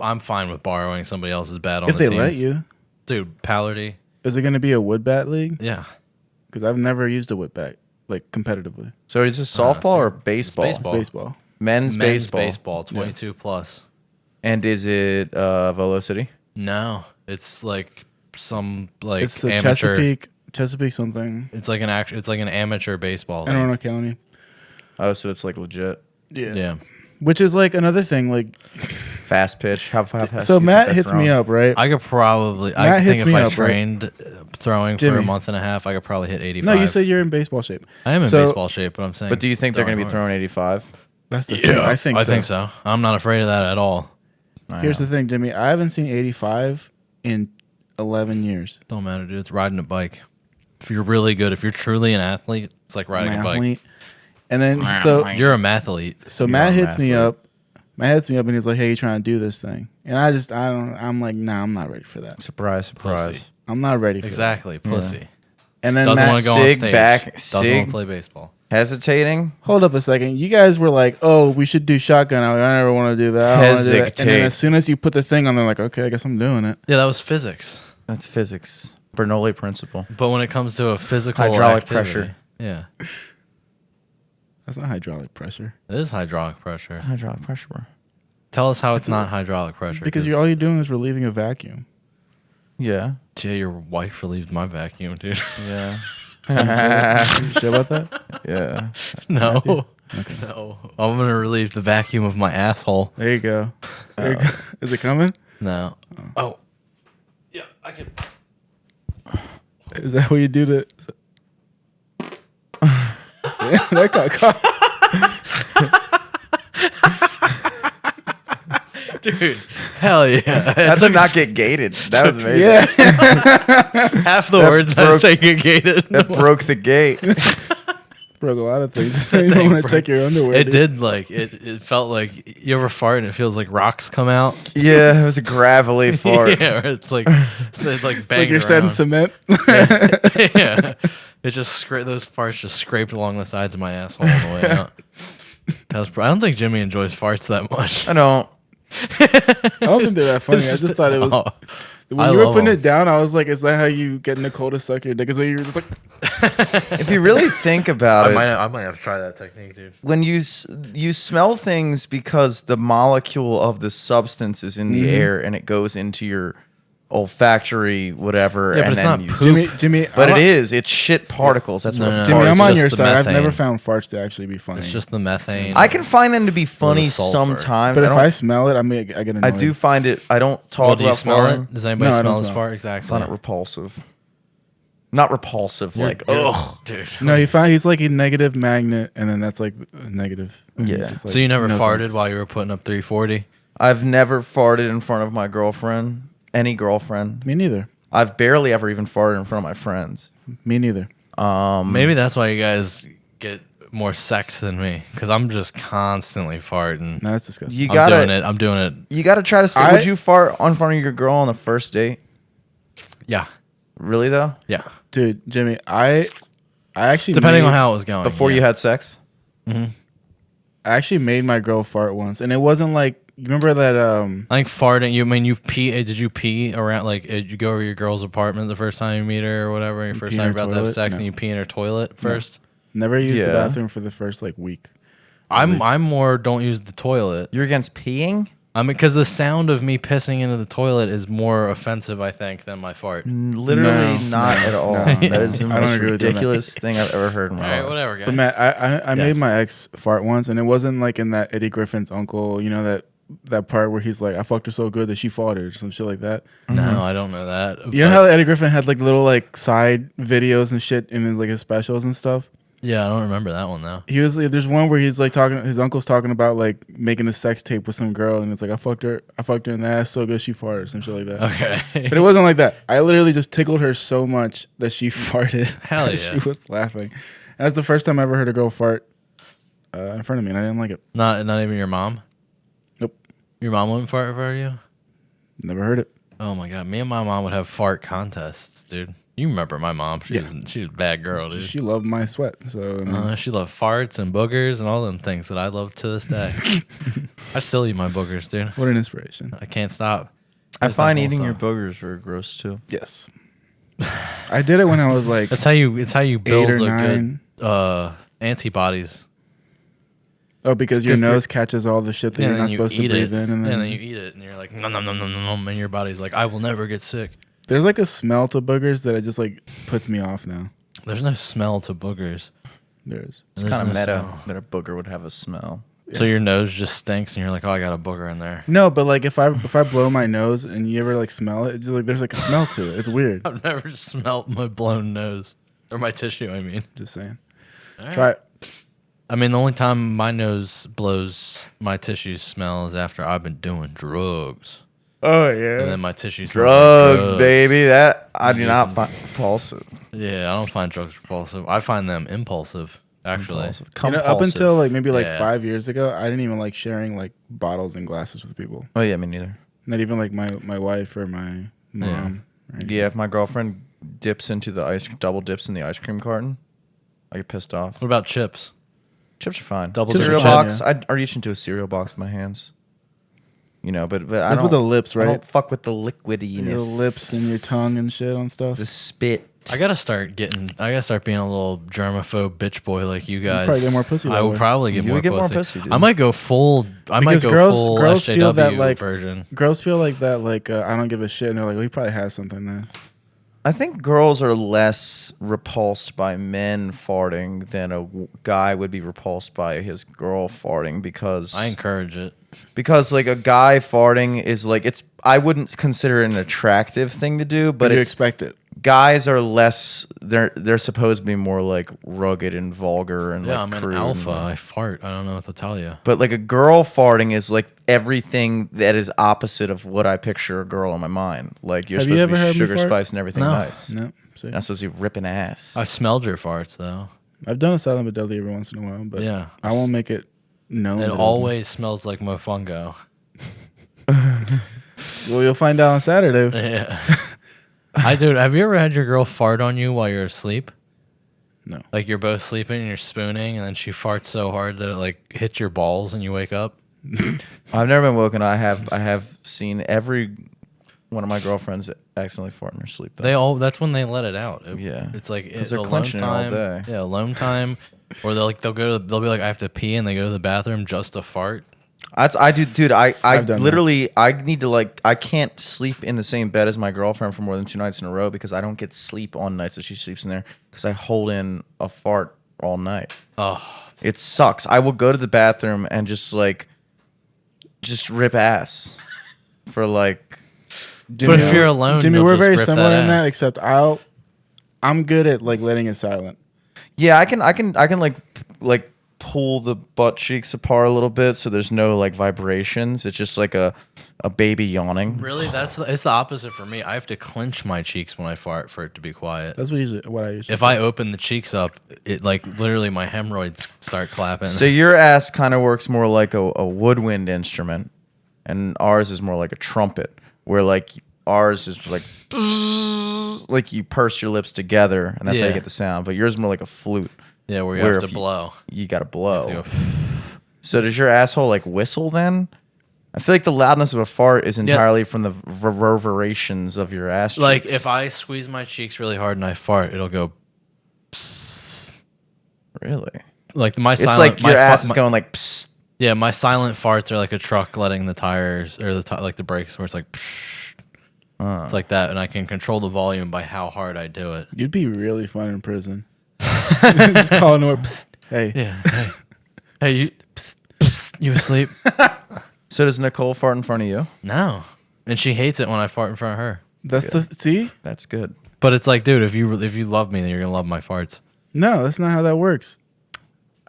I'm fine with borrowing somebody else's bat on if the they team. let you. Dude, Pallardy. Is it going to be a wood bat league? Yeah. Because I've never used a wood bat like competitively. So is this softball or baseball? It's baseball. It's baseball. Men's baseball. 22 plus. And is it Velocity? No, it's like some like It's the amateur. Chesapeake something. It's like an amateur baseball. Anne league. Arundel County. Oh, so it's like legit. Yeah. Which is like another thing. Like, Fast pitch. How fast do so you think Matt they're hits me throwing? up, right? I could probably. I Matt think hits if me I up, right? trained throwing for a Jimmy. month and a half, I could probably hit 85. No, you said you're in baseball shape. I am in So- baseball shape, but I'm saying. But do you think they're going to be hard. throwing 85? That's the thing. I think I so. think so. I'm not afraid of that at all. Here's the thing, Jimmy. I haven't seen 85 in 11 years. Don't matter, dude. It's riding a bike. If you're really good, if you're truly an athlete, it's like riding a bike. Athlete. And then so You're a mathlete. Matt a hits me mathlete. up. Matt hits me up and he's like, "Hey, you trying to do this thing?" And I'm like, "Nah, I'm not ready for that. Surprise, surprise. Pussy. I'm not ready for Exactly, pussy. And then Doesn't Matt, want to go on Sig stage. back- Doesn't want Sig- to play baseball. Hesitating. hold up a second. You guys were like, "Oh, we should do shotgun." I never want to do that. I don't wanna do that. And then Hesitate. as soon as you put the thing on, they're like, "Okay, I guess I'm doing it." Yeah, that was physics. That's physics. Bernoulli principle. But when it comes to a physical Hydraulic activity- pressure. Yeah, That's not hydraulic pressure. it is hydraulic pressure. Hydraulic pressure, bro. Tell us how it's not hydraulic pressure. Because 'cause- all you're doing is relieving a vacuum. Yeah. Gee, your wife relieved my vacuum, dude. Yeah. You sure about that? Yeah. No. No. I'm going to relieve the vacuum of my asshole. There you go. There you go. Is it coming? No. Oh. Yeah, I can. Is that what you do to? Yeah, that got caught. Dude, hell yeah. That did not get gated. That was amazing. Yeah, Half the words I broke- say get gated. That broke the gate. broke a lot of things. You don't want to check your underwear. It dude. did like it felt like you ever fart and it feels like rocks come out. Yeah, it was a gravelly fart. Yeah, or it's like it's like It's banged like you're setting around. cement. Yeah, it just those farts just scraped along the sides of my asshole on the way out. I don't think Jimmy enjoys farts that much. I don't. I don't think they're that funny. I just thought it was. Oh, When I you were love putting them. it down, I was like, "Is that how you get Nicole to suck your dick?" Is that you're just like, If you really think about it, I might have to try that technique, dude. when you smell things because the molecule of the substance is in the air and it goes into your olfactory whatever, Yeah, but and it's then not you. poop. Jimmy. But I'm it on- is. It's shit particles. That's No, what no, no. Jimmy, farts. I'm It's on just your the side. I've never methane. found farts to actually be funny. It's just the methane. I can find them to be funny sulfur. sometimes. but if I don't- smell it, I get annoyed. I do find it. I don't talk Well, do you about smell farting. it? Does anybody No, I smell don't his smell fart? I Exactly. find it repulsive. Not repulsive, like Dude, ugh. dude. No, he's like a negative magnet, and then that's like a negative. And Yeah. he's just like, So you never no farted thanks. while you were putting up 340? I've never farted in front of my girlfriend, any girlfriend. Me neither. I've barely ever even farted in front of my friends. Me neither. Maybe that's why you guys get more sex than me, because I'm just constantly farting. No, that's disgusting. You I'm gotta, doing it. I'm doing it. you gotta try to say. I- Would you fart in front of your girl on the first date? Yeah. Really though? Yeah. Dude, Jimmy, I actually Depending made, on how it was going. Before yeah. you had sex? I actually made my girl fart once, and it wasn't like you remember that. I think farting. You pee? Did you pee around? Like, did you go over your girl's apartment the first time you meet her or whatever? Your first pee in time you're her about to have toilet? sex No. and you pee in her toilet first. Never used the Yeah. bathroom for the first like week. I'm more don't use the toilet. You're against peeing? I mean, because the sound of me pissing into the toilet is more offensive, I think, than my fart. Literally No, not no, at all. no, That no. is the I don't most agree with you on that. ridiculous thing I've ever heard in All my right, life. whatever, guys. But Matt, I made Yes. my ex fart once, and it wasn't like in that Eddie Griffin's uncle. You know that part where he's like, "I fucked her so good that she farted," or some shit like that. No, I don't know that. You know but- how Eddie Griffin had like little like side videos and shit in his, like his specials and stuff. Yeah, I don't remember that one though. He was there's one where he's like talking. His uncle's talking about like making a sex tape with some girl, and it's like I fucked her in the ass so good she farted, some shit like that. Okay. But it wasn't like that. I literally just tickled her so much that she farted. Hell yeah. She was laughing. And that's the first time I ever heard a girl fart in front of me, and I didn't like it. not even your mom. Nope, Your mom wouldn't fart for you. never heard it. Oh my god, me and my mom would have fart contests, dude. You remember my mom? She was a bad girl, dude. She loved my sweat, so I mean, She loved farts and boogers and all them things that I love to this day. I still eat my boogers, dude. what an inspiration. I can't stop. I Just find don't eating your stop. boogers very gross too. Yes, I did it when I was like It's how you build or a nine. good antibodies. oh because your good for- nose catches all the shit that And you're then not you supposed to eat breathe it, in, and then you eat it, and you're like nom nom nom nom nom, nom, and your body's like, I will never get sick. there's like a smell to boogers that it just like puts me off now. There's no smell to boogers. There is. It's There's kind of no meta smell. that a booger would have a smell. So your nose just stinks, and you're like, oh, I got a booger in there. No, but like if I blow my nose and you ever like smell it, it's just like there's like a smell to it. It's weird. I've never smelt my blown nose or my tissue. I mean, Just saying. All right. Try it. I mean, the only time my nose blows my tissues smell is after I've been doing drugs, Oh and yeah. then my tissues smell like Drugs, baby. That I do Yeah. not find repulsive. Yeah, I don't find drugs repulsive. I find them impulsive. Actually, Impulsive. You know, up Compulsive. until like maybe like Yeah. 5 years ago, I didn't even like sharing like bottles and glasses with people. Oh yeah, me neither. Not even like my wife or my mom. Right? Yeah, if my girlfriend double dips in the ice cream carton, I get pissed off. What about chips? Chips are fine. Double Chips cereal are fine, box. yeah. I'd reach into a cereal box with my hands. You know, but I That's don't. with the lips, I right? don't fuck with the liquidiness. Your lips and your tongue and shit on stuff. The spit. I gotta start being a little germaphobe bitch boy like you guys. probably get more pussy I that will way. probably get You more would get more pussy. pussy, dude. I might go full. Because girls SJW feel that, like- version. Girls feel like that, like I don't give a shit, and they're like, well, he probably has something then. I think girls are less repulsed by men farting than a guy would be repulsed by his girl farting because I encourage it. like a guy farting is like I wouldn't consider it an attractive thing to do, but you it's expect it. guys are less they're supposed to be more like rugged and vulgar and Yeah, like I'm crude an and, alpha. like- I fart. I don't know what to tell you. but like a girl farting is like everything that is opposite of what I picture a girl in my mind. Like you're Have you supposed ever to heard be me sugar fart? spice and everything No. nice. No, see? You're not supposed to be ripping ass. I smelled your farts though. I've done a silent but deadly every once in a while, but Yeah. I won't make it known. It that always smells like mofongo. well, you'll find out on Saturday. Yeah. Dude, have you ever had your girl fart on you while you're asleep? No. Like you're both sleeping and you're spooning and then she farts so hard that it like hits your balls and you wake up? I've never been woken. I have seen every one of my girlfriends accidentally fart in her sleep. Though. That's when they let it out. Yeah. It's like 'Cause they're alone clenching it all time. day. Yeah, alone time. Or they'll be like, I have to pee, and they go to the bathroom just to fart. I do, dude. I I've done literally I need to I can't sleep in the same bed as my girlfriend for more than 2 nights in a row because I don't get sleep on nights that she sleeps in there because I hold in a fart all night. Oh, It sucks. I will go to the bathroom and just rip ass for like. But if you're alone, Jimmy, you'll we're just very rip similar that in that, ass. except I'm good at like letting it silent. Yeah, I can like pull the butt cheeks apart a little bit so there's no like vibrations. It's just like a baby yawning. Really, it's the opposite for me. I have to clench my cheeks when I fart for it to be quiet. That's what I usually. If I open the cheeks up, it like literally my hemorrhoids start clapping. So your ass kind of works more like a woodwind instrument, and ours is more like a trumpet, where like ours is like you purse your lips together, and that's how you Yeah. get the sound. But yours is more like a flute. yeah, where you where have if to you- blow. You gotta blow. You have to go, So does your asshole like whistle then? I feel like the loudness of a fart is entirely from the reverberations of your ass cheeks. like if I squeeze my cheeks really hard and I fart, it'll go Really? like my It's silent. like my your fa- ass is my- going like psst. Yeah, my silent farts are like a truck letting the tires or like the brakes where it's like. It's like that, and I can control the volume by how hard I do it. You'd be really fun in prison. Just calling her. Psst, hey. Yeah. Hey, you. You asleep? So does Nicole fart in front of you? No, and she hates it when I fart in front of her. That's the see. That's good. But it's like, dude, if you love me, then you're gonna love my farts. No, that's not how that works.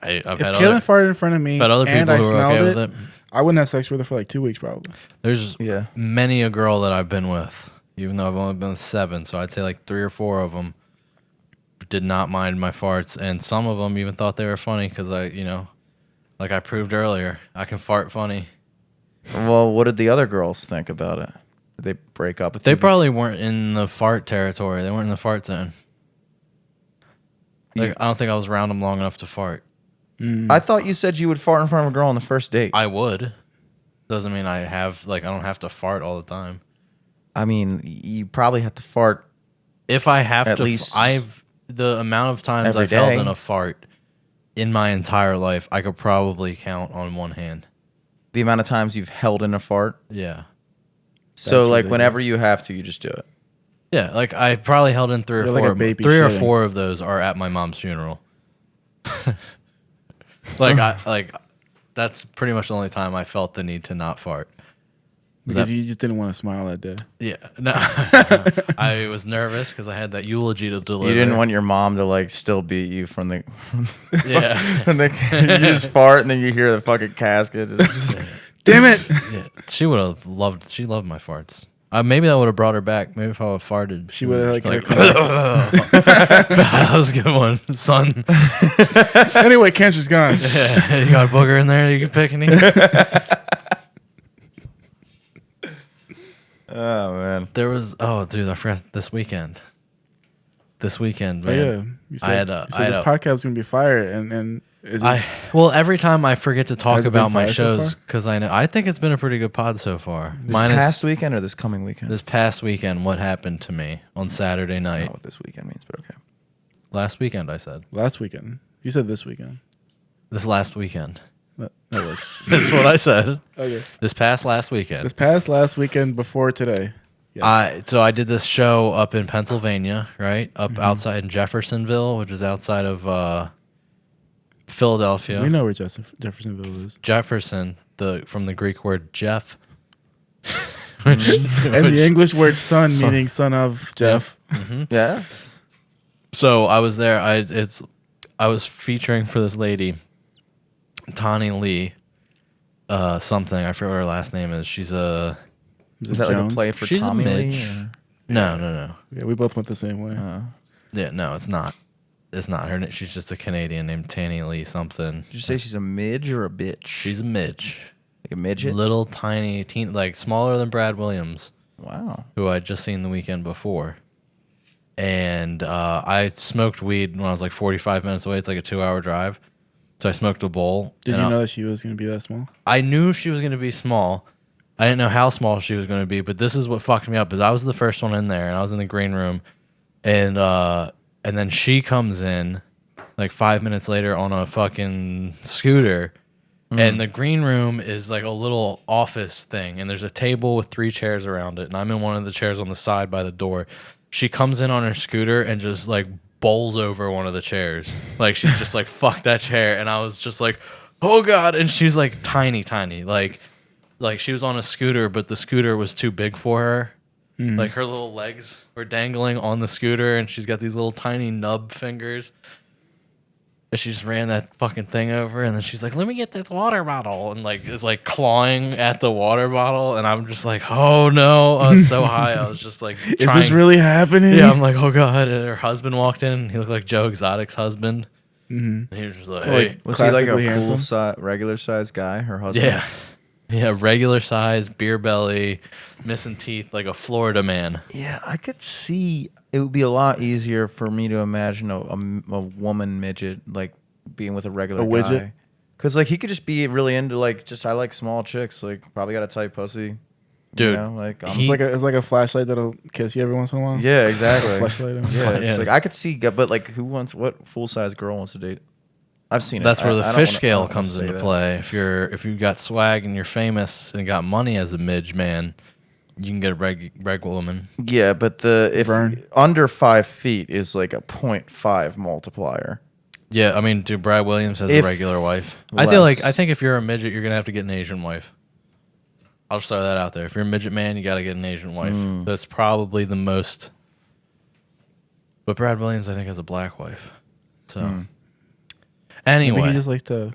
I've If had Kaylin other, farted in front of me but other and people I who are smelled okay it, with it. I wouldn't have sex with her for like 2 weeks probably. There's Yeah. many a girl that I've been with, even though I've only been with 7, so I'd say like 3 or 4 of them did not mind my farts, and some of them even thought they were funny because like I proved earlier, I can fart funny. Well, what did the other girls think about it? Did they break up with They you? probably weren't in the fart territory. They weren't in the fart zone. Like, You- I don't think I was around them long enough to fart. I thought you said you would fart in front of a girl on the first date. I would. Doesn't mean I don't have to fart all the time. I mean, you probably have to fart. If I have At to, least the amount of times every I've held day. in a fart in my entire life, I could probably count on one hand. The amount of times you've held in a fart. Yeah. So, That's like, whenever ridiculous. you have to, you just do it. Yeah, like I probably held in 3 or You're like 4. a baby 3 or shitting. 4 of those are at my mom's funeral. That's pretty much the only time I felt the need to not fart. Because you just didn't want to smile that day. Yeah, no, I was nervous because I had that eulogy to deliver. You didn't want your mom to, like, still beat you from the. Yeah, and you just fart, and then you hear the fucking casket. Just Damn it! yeah. She would have loved. She loved my farts. Maybe that would have brought her back. Maybe if I would have farted, She would have like. that was a good one, son. Anyway, cancer's gone. Yeah, you got a booger in there you can pick and eat. oh, man. There was, dude, I forgot this weekend. this weekend, Oh man. yeah, you said, I this had a- podcast was gonna be fire, and is this, well, every time I forget to talk Has it been about my fire so shows far? because I think it's been a pretty good pod so far. This Minus past weekend or this coming weekend? this past weekend, what happened to me on Saturday That's night? not what this weekend means, but okay. Last weekend, I said. last weekend? You said this weekend. This last weekend. That works. That's what I said. Okay. This past last weekend. This past last weekend before today. Yes. So I did this show up in Pennsylvania, right? Up Mm-hmm. outside in Jeffersonville, which is outside of Philadelphia. We know where Jeffersonville is. Jefferson, from the Greek word Jeff. And the English word son, meaning son of Jeff. Yeah. So I was there. I was featuring for this lady, Tani Lee, something. I forget what her last name is. She's a Is that like a play for She's a Tommy Lee? midge. or- no. Yeah, we both went the same way. Yeah, no, it's not. It's not her. She's just a Canadian named Tani Lee something. Did you say she's a midge or a bitch? She's a midge, like a midget. little tiny, like smaller than Brad Williams, Wow. who I'd just seen the weekend before. And I smoked weed when I was like 45 minutes away. It's like a 2-hour drive. So I smoked a bowl. Did and you I- know that she was going to be that small? I knew she was going to be small. I didn't know how small she was going to be, but this is what fucked me up. Is I was the first one in there, and I was in the green room, and then she comes in like 5 minutes later on a fucking scooter, and the green room is like a little office thing, and there's a table with 3 chairs around it, and I'm in one of the chairs on the side by the door. She comes in on her scooter and just like bowls over one of the chairs, like she's just like fuck that chair, and I was just like, oh god, and she's like tiny, like she was on a scooter, but the scooter was too big for her. Like her little legs were dangling on the scooter, and she's got these little tiny nub fingers. And she just ran that fucking thing over, and then she's like, "Let me get this water bottle," and like is like clawing at the water bottle, and I'm just like, "Oh no!" I was so high, I was just like, Is this really happening? Yeah, I'm like, "Oh god!" And her husband walked in, and he looked like Joe Exotic's husband. And he was just like, So, "Hey." like, Was he like a Classically handsome? regular size guy? Her husband. Yeah. Yeah, regular size, beer belly, missing teeth, like a Florida man. Yeah, I could see it would be a lot easier for me to imagine a woman midget like being with a regular A widget? guy. Cause like he could just be really into like just I like small chicks, like probably got a tight pussy. Dude, you know, like It's like a flashlight that'll kiss you every once in a while. yeah, exactly. Flashlight. Yeah, it's Yeah. like I could see, but like what full size girl wants to date? I've seen it. That's where the I don't fish wanna- I scale don't wanna comes say into that. play. If you got swag and you're famous and got money as a midge man, you can get a reg woman. Yeah, but if Vern. under 5 feet is like a 0.5 multiplier. Yeah, I mean, dude, Brad Williams has If a regular wife. I less. think if you're a midget, you're gonna have to get an Asian wife. I'll just throw that out there. If you're a midget man, you got to get an Asian wife. That's probably the most. But Brad Williams, I think, has a black wife. So Maybe anyway, he just likes to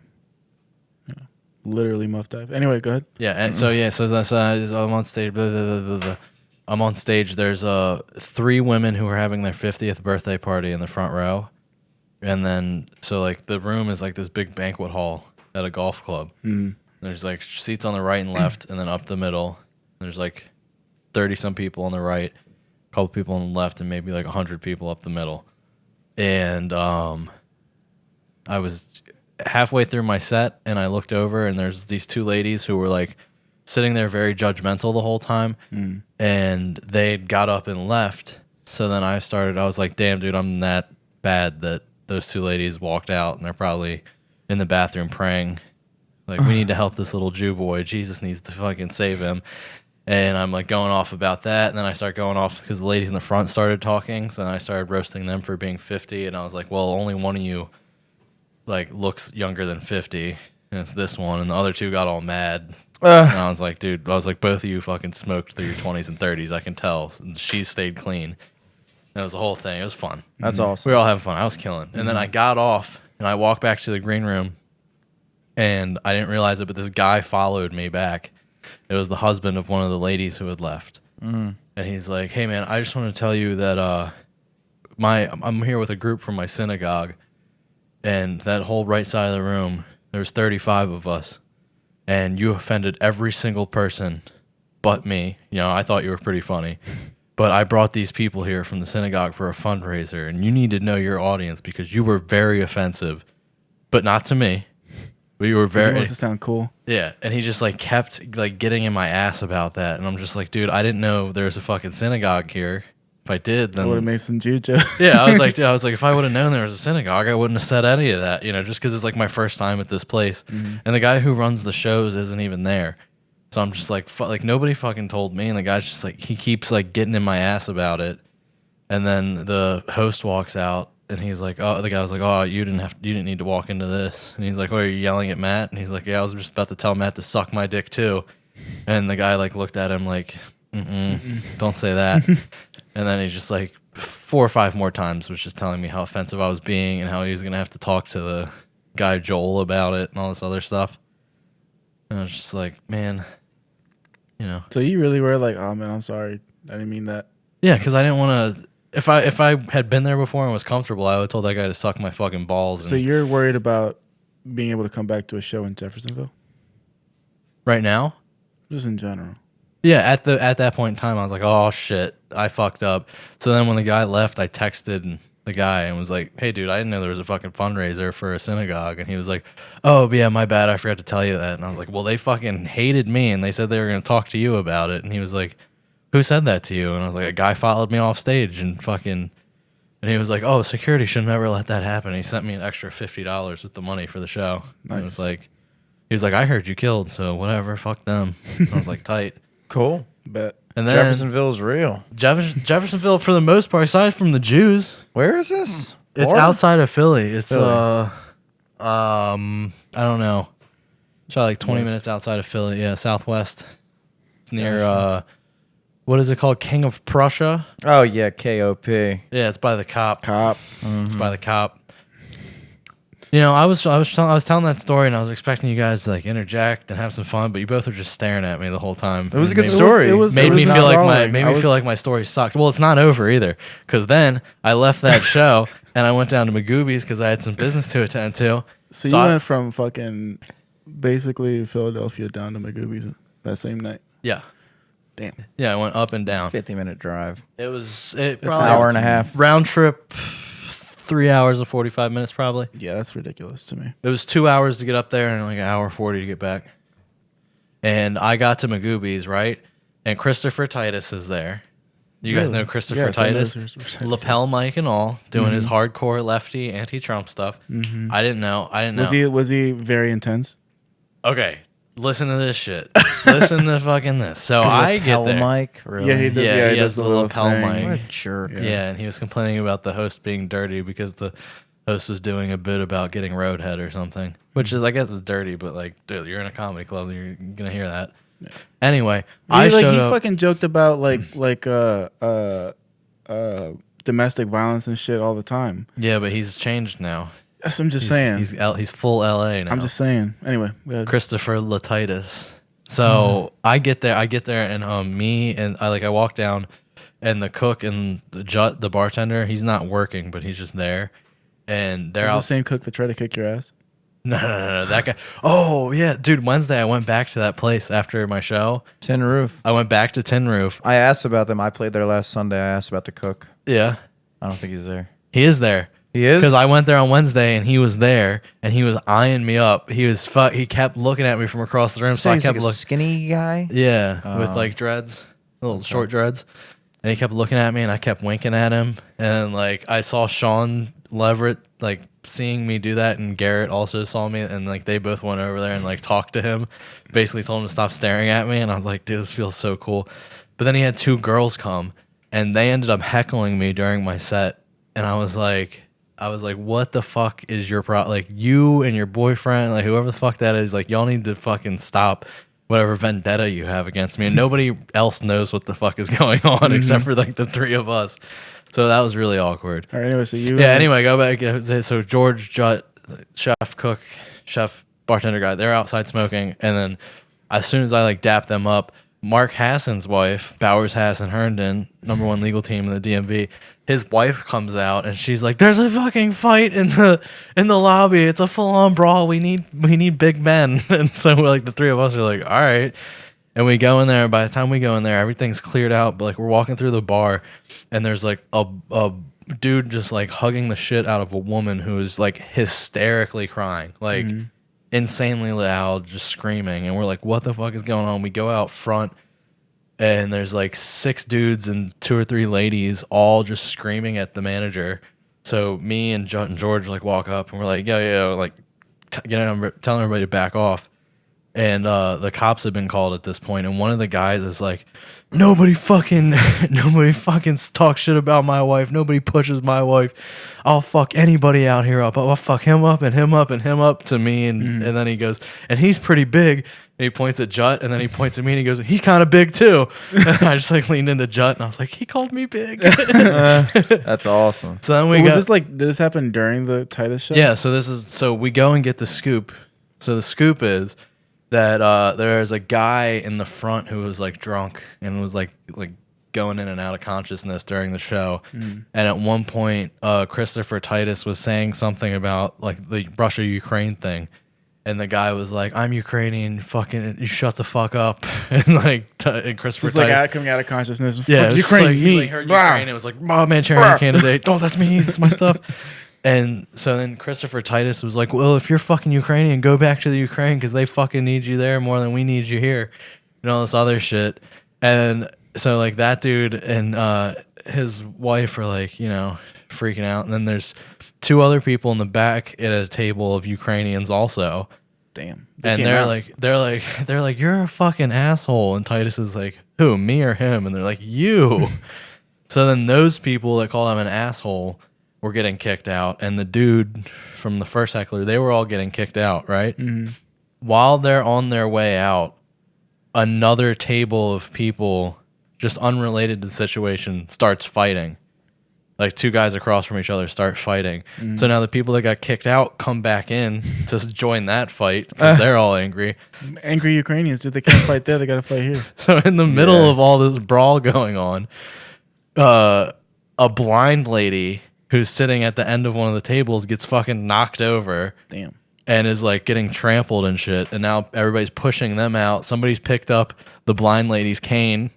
literally muff dive. Anyway, go ahead. yeah, and so that's I'm on stage. Blah, blah, blah, blah, blah. I'm on stage. There's 3 women who are having their 50th birthday party in the front row, and then so like the room is like this big banquet hall at a golf club. There's like seats on the right and left, and then up the middle. There's like 30 some people on the right, a couple people on the left, and maybe like 100 people up the middle. And I was halfway through my set, and I looked over, and there's these 2 ladies who were like sitting there very judgmental the whole time, and they got up and left. So then I was like, damn, dude, I'm that bad that those 2 ladies walked out, and they're probably in the bathroom praying. Like, we need to help this little Jew boy. Jesus needs to fucking save him. And I'm like going off about that. And then I start going off because the ladies in the front started talking. So then I started roasting them for being 50. And I was like, well, only one of you like looks younger than 50. And it's this one. And the other 2 got all mad. And I was like, dude, both of you fucking smoked through your 20s and 30s. I can tell. And she stayed clean. And it was the whole thing. It was fun. That's awesome. We were all having fun. I was killing. And then I got off and I walked back to the green room. And I didn't realize it, but this guy followed me back. It was the husband of one of the ladies who had left. And he's like, hey, man, I just want to tell you that I'm here with a group from my synagogue. And that whole right side of the room, there's 35 of us. And you offended every single person but me. You know, I thought you were pretty funny. but I brought these people here from the synagogue for a fundraiser, and you need to know your audience because you were very offensive, but not to me. But you were He very wants to sound cool. yeah, and he just like kept like getting in my ass about that, and I'm just like, dude, I didn't know there was a fucking synagogue here. If I did, I would have then made some Jew jokes. yeah, I was like, if I would have known there was a synagogue, I wouldn't have said any of that, just because it's like my first time at this place, and the guy who runs the shows isn't even there, so I'm just like, like nobody fucking told me, and the guy's just like, he keeps like getting in my ass about it, and then the host walks out, and he's like, oh, the guy was like, oh, you didn't need to walk into this, and he's like, oh, are you yelling at Matt? And he's like, yeah, I was just about to tell Matt to suck my dick too, and the guy like looked at him like, don't say that. And then he just like 4 or 5 more times was just telling me how offensive I was being and how he was gonna have to talk to the guy Joel about it and all this other stuff. And I was just like, man, So you really were like, oh man, I'm sorry. I didn't mean that. yeah, because I didn't want to. If I had been there before and was comfortable, I would have told that guy to suck my fucking balls. So And you're worried about being able to come back to a show in Jeffersonville? right now, Just in general. yeah, at that point in time, I was like, oh shit, I fucked up. So then when the guy left, I texted the guy and was like, hey dude, I didn't know there was a fucking fundraiser for a synagogue. And he was like, oh yeah, my bad, I forgot to tell you that. And I was like, well, they fucking hated me and they said they were going to talk to you about it. And he was like, who said that to you? And I was like, a guy followed me off stage and fucking, and he was like, oh, security should never let that happen. And he sent me an extra $50 with the money for the show. And it was Nice. like, he was like, I heard you killed, so whatever, fuck them. And I was like, tight. Cool. Bet. And then Jeffersonville's real. Jeffersonville, for the most part, aside from the Jews, Where is this? it's Florida? outside of Philly. It's Philly. I don't know. It's probably like 20 West. minutes outside of Philly. Yeah, southwest. It's near what is it called? King of Prussia. Oh yeah, KOP. Yeah, it's by the cop. Cop. It's by the cop. I was telling that story and I was expecting you guys to like interject and have some fun, but you both were just staring at me the whole time. It was a It good made- story. Made me not feel like rolling. feel like my story sucked. Well, it's not over either, because then I left that show and I went down to Magoobies because I had some business to attend to. So you I- went from fucking basically Philadelphia down to Magoobies that same night. Yeah, Damn. yeah, I went up and down. 50-minute drive. It was That's An probably hour and a half. round trip, 3 hours and 45 minutes probably. Yeah, that's ridiculous to me. It was 2 hours to get up there and like an hour 40 to get back. And I got to Magoobies, right? And Christopher Titus is there. You guys Really? know Christopher Yes, I know Titus? Christopher Titus. Lapel mic and all, doing his hardcore lefty anti-Trump stuff. I didn't know. Was he very intense? Okay, listen to this shit. Listen to fucking this. So I get there. Mic, really? Yeah, he did. Yeah, Yeah, he he has does the the little lapel thing. mic. What a jerk. Yeah, and he was complaining about the host being dirty because the host was doing a bit about getting roadhead or something, which is, I guess, is dirty, but like, dude, you're in a comedy club, you're gonna hear that. Anyway, I showed he up. fucking joked about domestic violence and shit all the time. Yeah, but he's changed now. That's what I'm just saying. He's full LA now. I'm just saying. Anyway, go ahead. Christopher Latitis. So I get there, and me and I walk down, and the cook and the bartender, he's not working, but he's just there, and they're Is the out. same cook that tried to kick your ass? No, that guy. Oh yeah, dude. Wednesday I went back to that place after my show. Tin Roof. I went back to Tin Roof. I asked about them. I played there last Sunday. I asked about the cook. Yeah, I don't think he's there. he is there. He is? Because I went there on Wednesday and he was there and he was eyeing me up. He kept looking at me from across the room, so I He's kept like a looking. skinny guy. Yeah, with like dreads, little short dreads. And he kept looking at me and I kept winking at him. And like I saw Sean Leverett like seeing me do that, and Garrett also saw me, and like they both went over there and like talked to him, basically told him to stop staring at me. And I was like, dude, this feels so cool. But then he had 2 girls come and they ended up heckling me during my set. And I was like, what the fuck is your problem? Like, you and your boyfriend, like whoever the fuck that is, like y'all need to fucking stop whatever vendetta you have against me. And nobody else knows what the fuck is going on except for like the 3 of us. So that was really awkward. All right. Anyway, so you. Yeah, anyway, go back. So George Jutt, chef, bartender guy, they're outside smoking. And then as soon as I like dap them up, Mark Hassan's wife, Bowers Hassan Herndon, #1 legal team in the DMV, his wife comes out and she's like, "There's a fucking fight in the lobby. It's a full on brawl. We need big men." And so like the 3 of us are like, "All right." And we go in there. By the time we go in there, everything's cleared out. But like we're walking through the bar, and there's like a dude just like hugging the shit out of a woman who is like hysterically crying, like insanely loud, just screaming. And we're like, what the fuck is going on? We go out front, and there's like 6 dudes and 2 or 3 ladies all just screaming at the manager. So me and George like walk up, and we're like, yo, like telling everybody to back off. And the cops have been called at this point, and one of the guys is like, nobody fucking talk shit about my wife. Nobody pushes my wife. I'll fuck anybody out here up. I'll fuck him up and him up and him up to me. And then he goes, and he's pretty big. And he points at Jut, and then he points at me, and he goes, he's kind of big too. And I just like leaned into Jut, and I was like, he called me big. That's awesome. So then we Was got, this like, did this happen during the Titus show? yeah. So we go and get the scoop. So the scoop is that there's a guy in the front who was like drunk and was like going in and out of consciousness during the show. And at one point, Christopher Titus was saying something about like the Russia-Ukraine thing. And the guy was like, I'm Ukrainian, fucking, you shut the fuck up. And like, and Christopher Just like Titus. coming out of consciousness. Yeah, Fuck it was Ukraine, like, me. He heard Blah. Ukraine and it was like, oh, Manchurian candidate. Oh, that's me. It's my stuff. And so then Christopher Titus was like, well, if you're fucking Ukrainian, go back to the Ukraine because they fucking need you there more than we need you here. And all this other shit. And so like that dude and his wife are like, you know, freaking out. And then there's 2 other people in the back at a table of Ukrainians also. Damn. And they're like, you're a fucking asshole. And Titus is like, who, me or him? And they're like, you. So then those people that called him an asshole were getting kicked out, and the dude from the first heckler, they were all getting kicked out, right? While they're on their way out, another table of people, just unrelated to the situation, starts fighting. Like 2 guys across from each other start fighting. So now the people that got kicked out come back in to join that fight because they're all angry. Angry Ukrainians, dude. They can't fight there. They got to fight here. So in the middle of all this brawl going on, a blind lady who's sitting at the end of one of the tables gets fucking knocked over. Damn. And is like getting trampled and shit. And now everybody's pushing them out. Somebody's picked up the blind lady's cane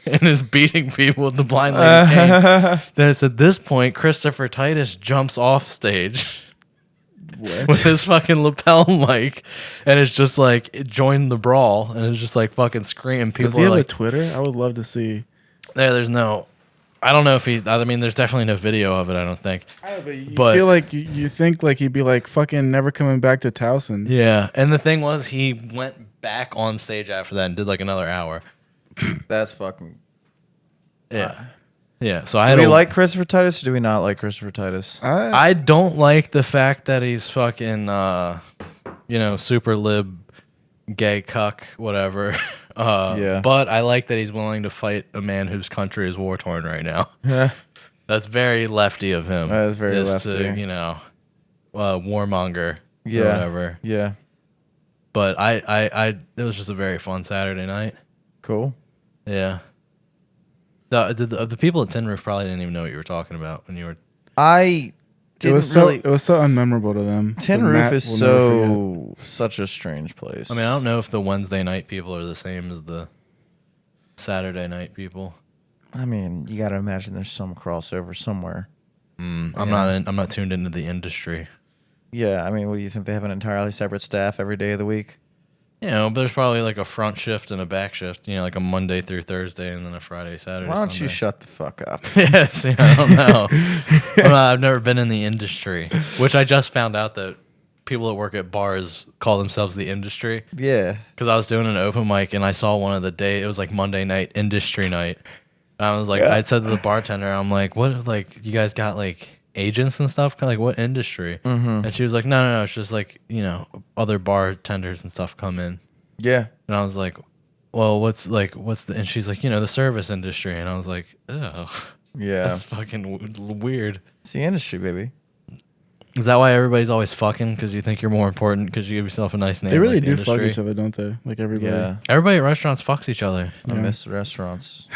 and is beating people with the blind lady's cane. Then it's at this point, Christopher Titus jumps off stage with his fucking lapel mic, and it's just like it joined the brawl, and it's just like fucking screaming. People Does he are have a like, Twitter? I would love to see. there's no. I don't know if he. I mean, there's definitely no video of it. I don't think. You But- feel like you think like he'd be like fucking never coming back to Towson. Yeah, and the thing was, he went back on stage after that and did like another hour. That's fucking. Yeah, yeah. So I Do had we a- like Christopher Titus or do we not like Christopher Titus? I don't like the fact that he's fucking, super lib, gay cuck, whatever. Yeah. But I like that he's willing to fight a man whose country is war torn right now. Yeah. That's very lefty of him. That is very To, lefty. warmonger. Or Yeah. whatever. Yeah. But it was just a very fun Saturday night. Cool. Yeah. The people at Tin Roof probably didn't even know what you were talking about when you were. I It didn't was really. so unmemorable to them. Tin But Roof Matt is will never forget. such a strange place. I mean, I don't know if the Wednesday night people are the same as the Saturday night people. you got to imagine there's some crossover somewhere. I'm Yeah. not tuned into the industry. Yeah, what do you think? They have an entirely separate staff every day of the week? But there's probably like a front shift and a back shift. Like a Monday through Thursday and then a Friday, Saturday. Why don't you Sunday. shut the fuck up? Yeah, see, I don't know. I've never been in the industry, which I just found out that people that work at bars call themselves the industry. Yeah. Because I was doing an open mic and I saw one of the day. It was like Monday night, industry night. And I was like, I said to the bartender, I'm like, what, like, you guys got like agents and stuff? Like, what industry? And she was like, no, it's just like, other bartenders and stuff come in. Yeah. And I was like, well, what's the, and she's like, the service industry. And I was like, oh, Yeah. that's fucking weird. It's the industry, baby. Is that why everybody's always fucking? Because you think you're more important because you give yourself a nice name? They really like the do fuck industry? each other, don't they? Like everybody. Yeah. Everybody at restaurants fucks each other. I Yeah. miss restaurants.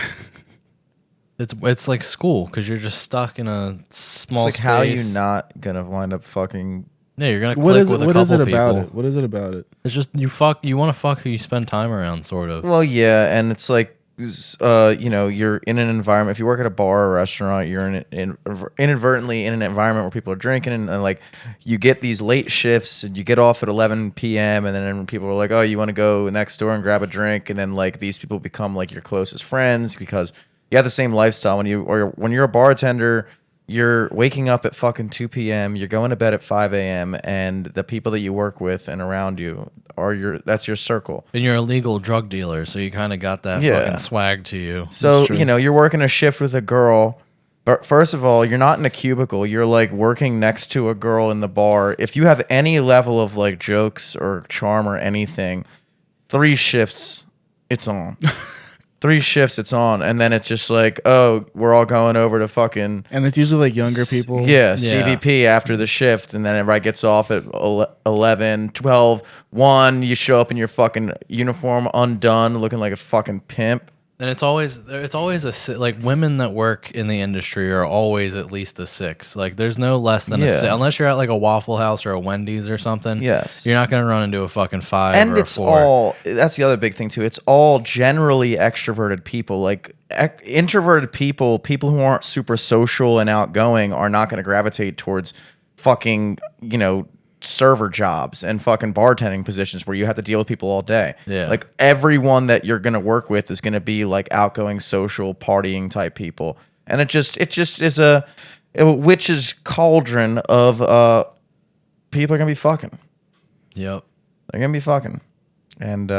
It's like school because you're just stuck in a small It's like, space. how are you not going to wind up fucking Yeah, you're gonna What click is it? with a What couple is it people. about it? What is it about it? It's just you want to fuck who you spend time around, sort of. Well, yeah, and it's like, you're in an environment. If you work at a bar or restaurant, you're inadvertently in an environment where people are drinking, and like you get these late shifts, and you get off at 11 p.m. and then people are like, "Oh, you want to go next door and grab a drink?" And then like these people become like your closest friends because you have the same lifestyle. When you're a bartender, you're waking up at fucking 2 p.m. You're going to bed at 5 a.m. and the people that you work with and around you that's your circle. And you're a legal drug dealer, so you kind of got that Yeah. fucking swag to you. So, true. you're working a shift with a girl, but first of all, you're not in a cubicle. You're like working next to a girl in the bar. If you have any level of like jokes or charm or anything, 3 shifts, it's on. 3 shifts, it's on. And then it's just like, oh, we're all going over to fucking... And it's usually like younger people. Yeah, CVP after the shift, and then everybody gets off at 11, 12, 1. You show up in your fucking uniform undone, looking like a fucking pimp. And it's always like women that work in the industry are always at least a 6. Like there's no less than a Yeah. 6 unless you're at like a Waffle House or a Wendy's or something. Yes. You're not gonna run into a fucking 5 And or a it's 4. that's the other big thing too. It's all generally extroverted people. Like introverted people who aren't super social and outgoing are not going to gravitate towards fucking, server jobs and fucking bartending positions where you have to deal with people all day. Yeah. Like everyone that you're going to work with is going to be like outgoing, social, partying type people. And it just is a witch's cauldron of people are going to be fucking. Yep. They're going to be fucking. And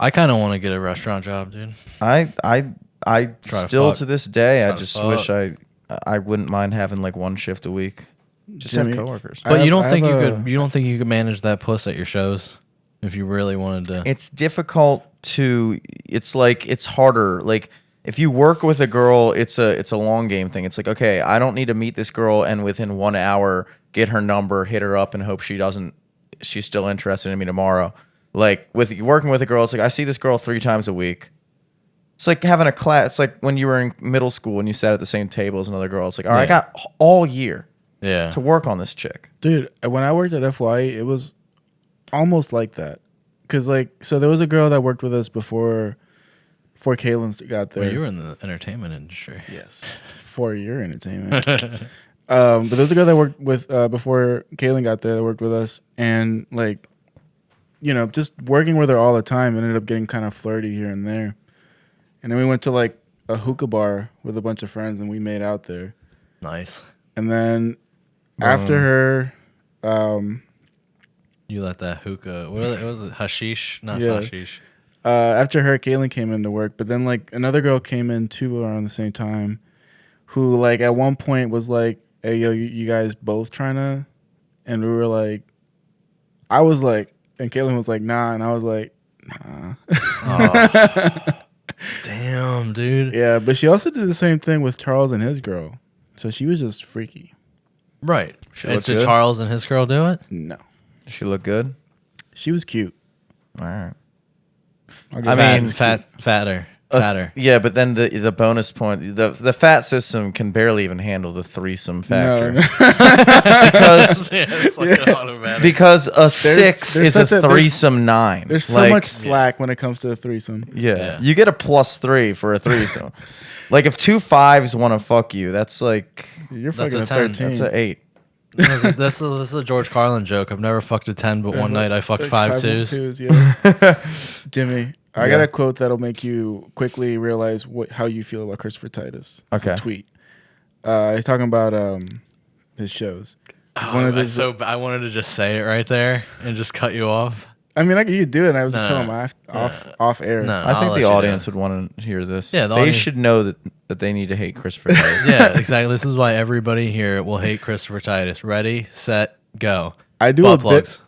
I kind of want to get a restaurant job, dude. I Try to still fuck. to this day, I Try to just fuck. wish I wouldn't mind having like 1 shift a week. Just Jimmy, have coworkers. But have- you don't I think have you a- could? You don't think you could manage that puss at your shows if you really wanted to? It's difficult to. It's like it's harder. Like if you work with a girl, it's a long game thing. It's like, okay, I don't need to meet this girl and within 1 hour get her number, hit her up, and hope she's still interested in me tomorrow. Like with working with a girl, it's like I see this girl 3 times a week. It's like having a class. It's like when you were in middle school and you sat at the same table as another girl. It's like, all right, I Yeah. got all year Yeah. to work on this chick. Dude, when I worked at FYE, it was almost like that. Cause so there was a girl that worked with us before Kaylin got there. Well, you were in the entertainment industry. Yes, for your entertainment. But there was a girl that worked with before Kaylin got there that worked with us, and like, just working with her all the time ended up getting kind of flirty here and there. And then we went to like a hookah bar with a bunch of friends, and we made out there. Nice. And then after her, You let that hookah. What was it? Hashish, not Yeah. hashish. after her, Kaylin came into work. But then like another girl came in too around the same time, who like at one point was like, "Hey yo, you guys both trying to?" And we were like, I was like, and Kaylin was like, "Nah," and I was like, "Nah." Damn, dude. Yeah, but she also did the same thing with Charles and his girl. So she was just freaky. Right. She And looked did good? Charles and his girl do it? No. Does she look good? She was cute. All right. I mean, fatter. Yeah, but then the bonus point, the fat system can barely even handle the threesome factor. No. Because Yeah, it's like an automatic. because a 6 there's is a such a- threesome 9. There's so Like, much slack when it comes to a threesome. Yeah, you get a +3 for a threesome. Like if 2 5s want to fuck you, that's like You're That's fucking a a 10. 13. that's a 8. This is a George Carlin joke. I've never fucked a 10, but one night I fucked There's 5 twos. twos, yeah. Jimmy, I got Yeah. a quote that'll make you quickly realize how you feel about Christopher Titus. It's a Okay. tweet. He's talking about his shows. One of his- I wanted to just say it right there and just cut you off. I mean, you do it. And I was just No, telling him off air. No, I think I'll let the you audience do it. would want to hear this. Yeah, the they audience- should know that they need to hate Christopher Titus. Yeah, exactly. This is why everybody here will hate Christopher Titus. Ready, set, go. I do Butt a plugs. bit.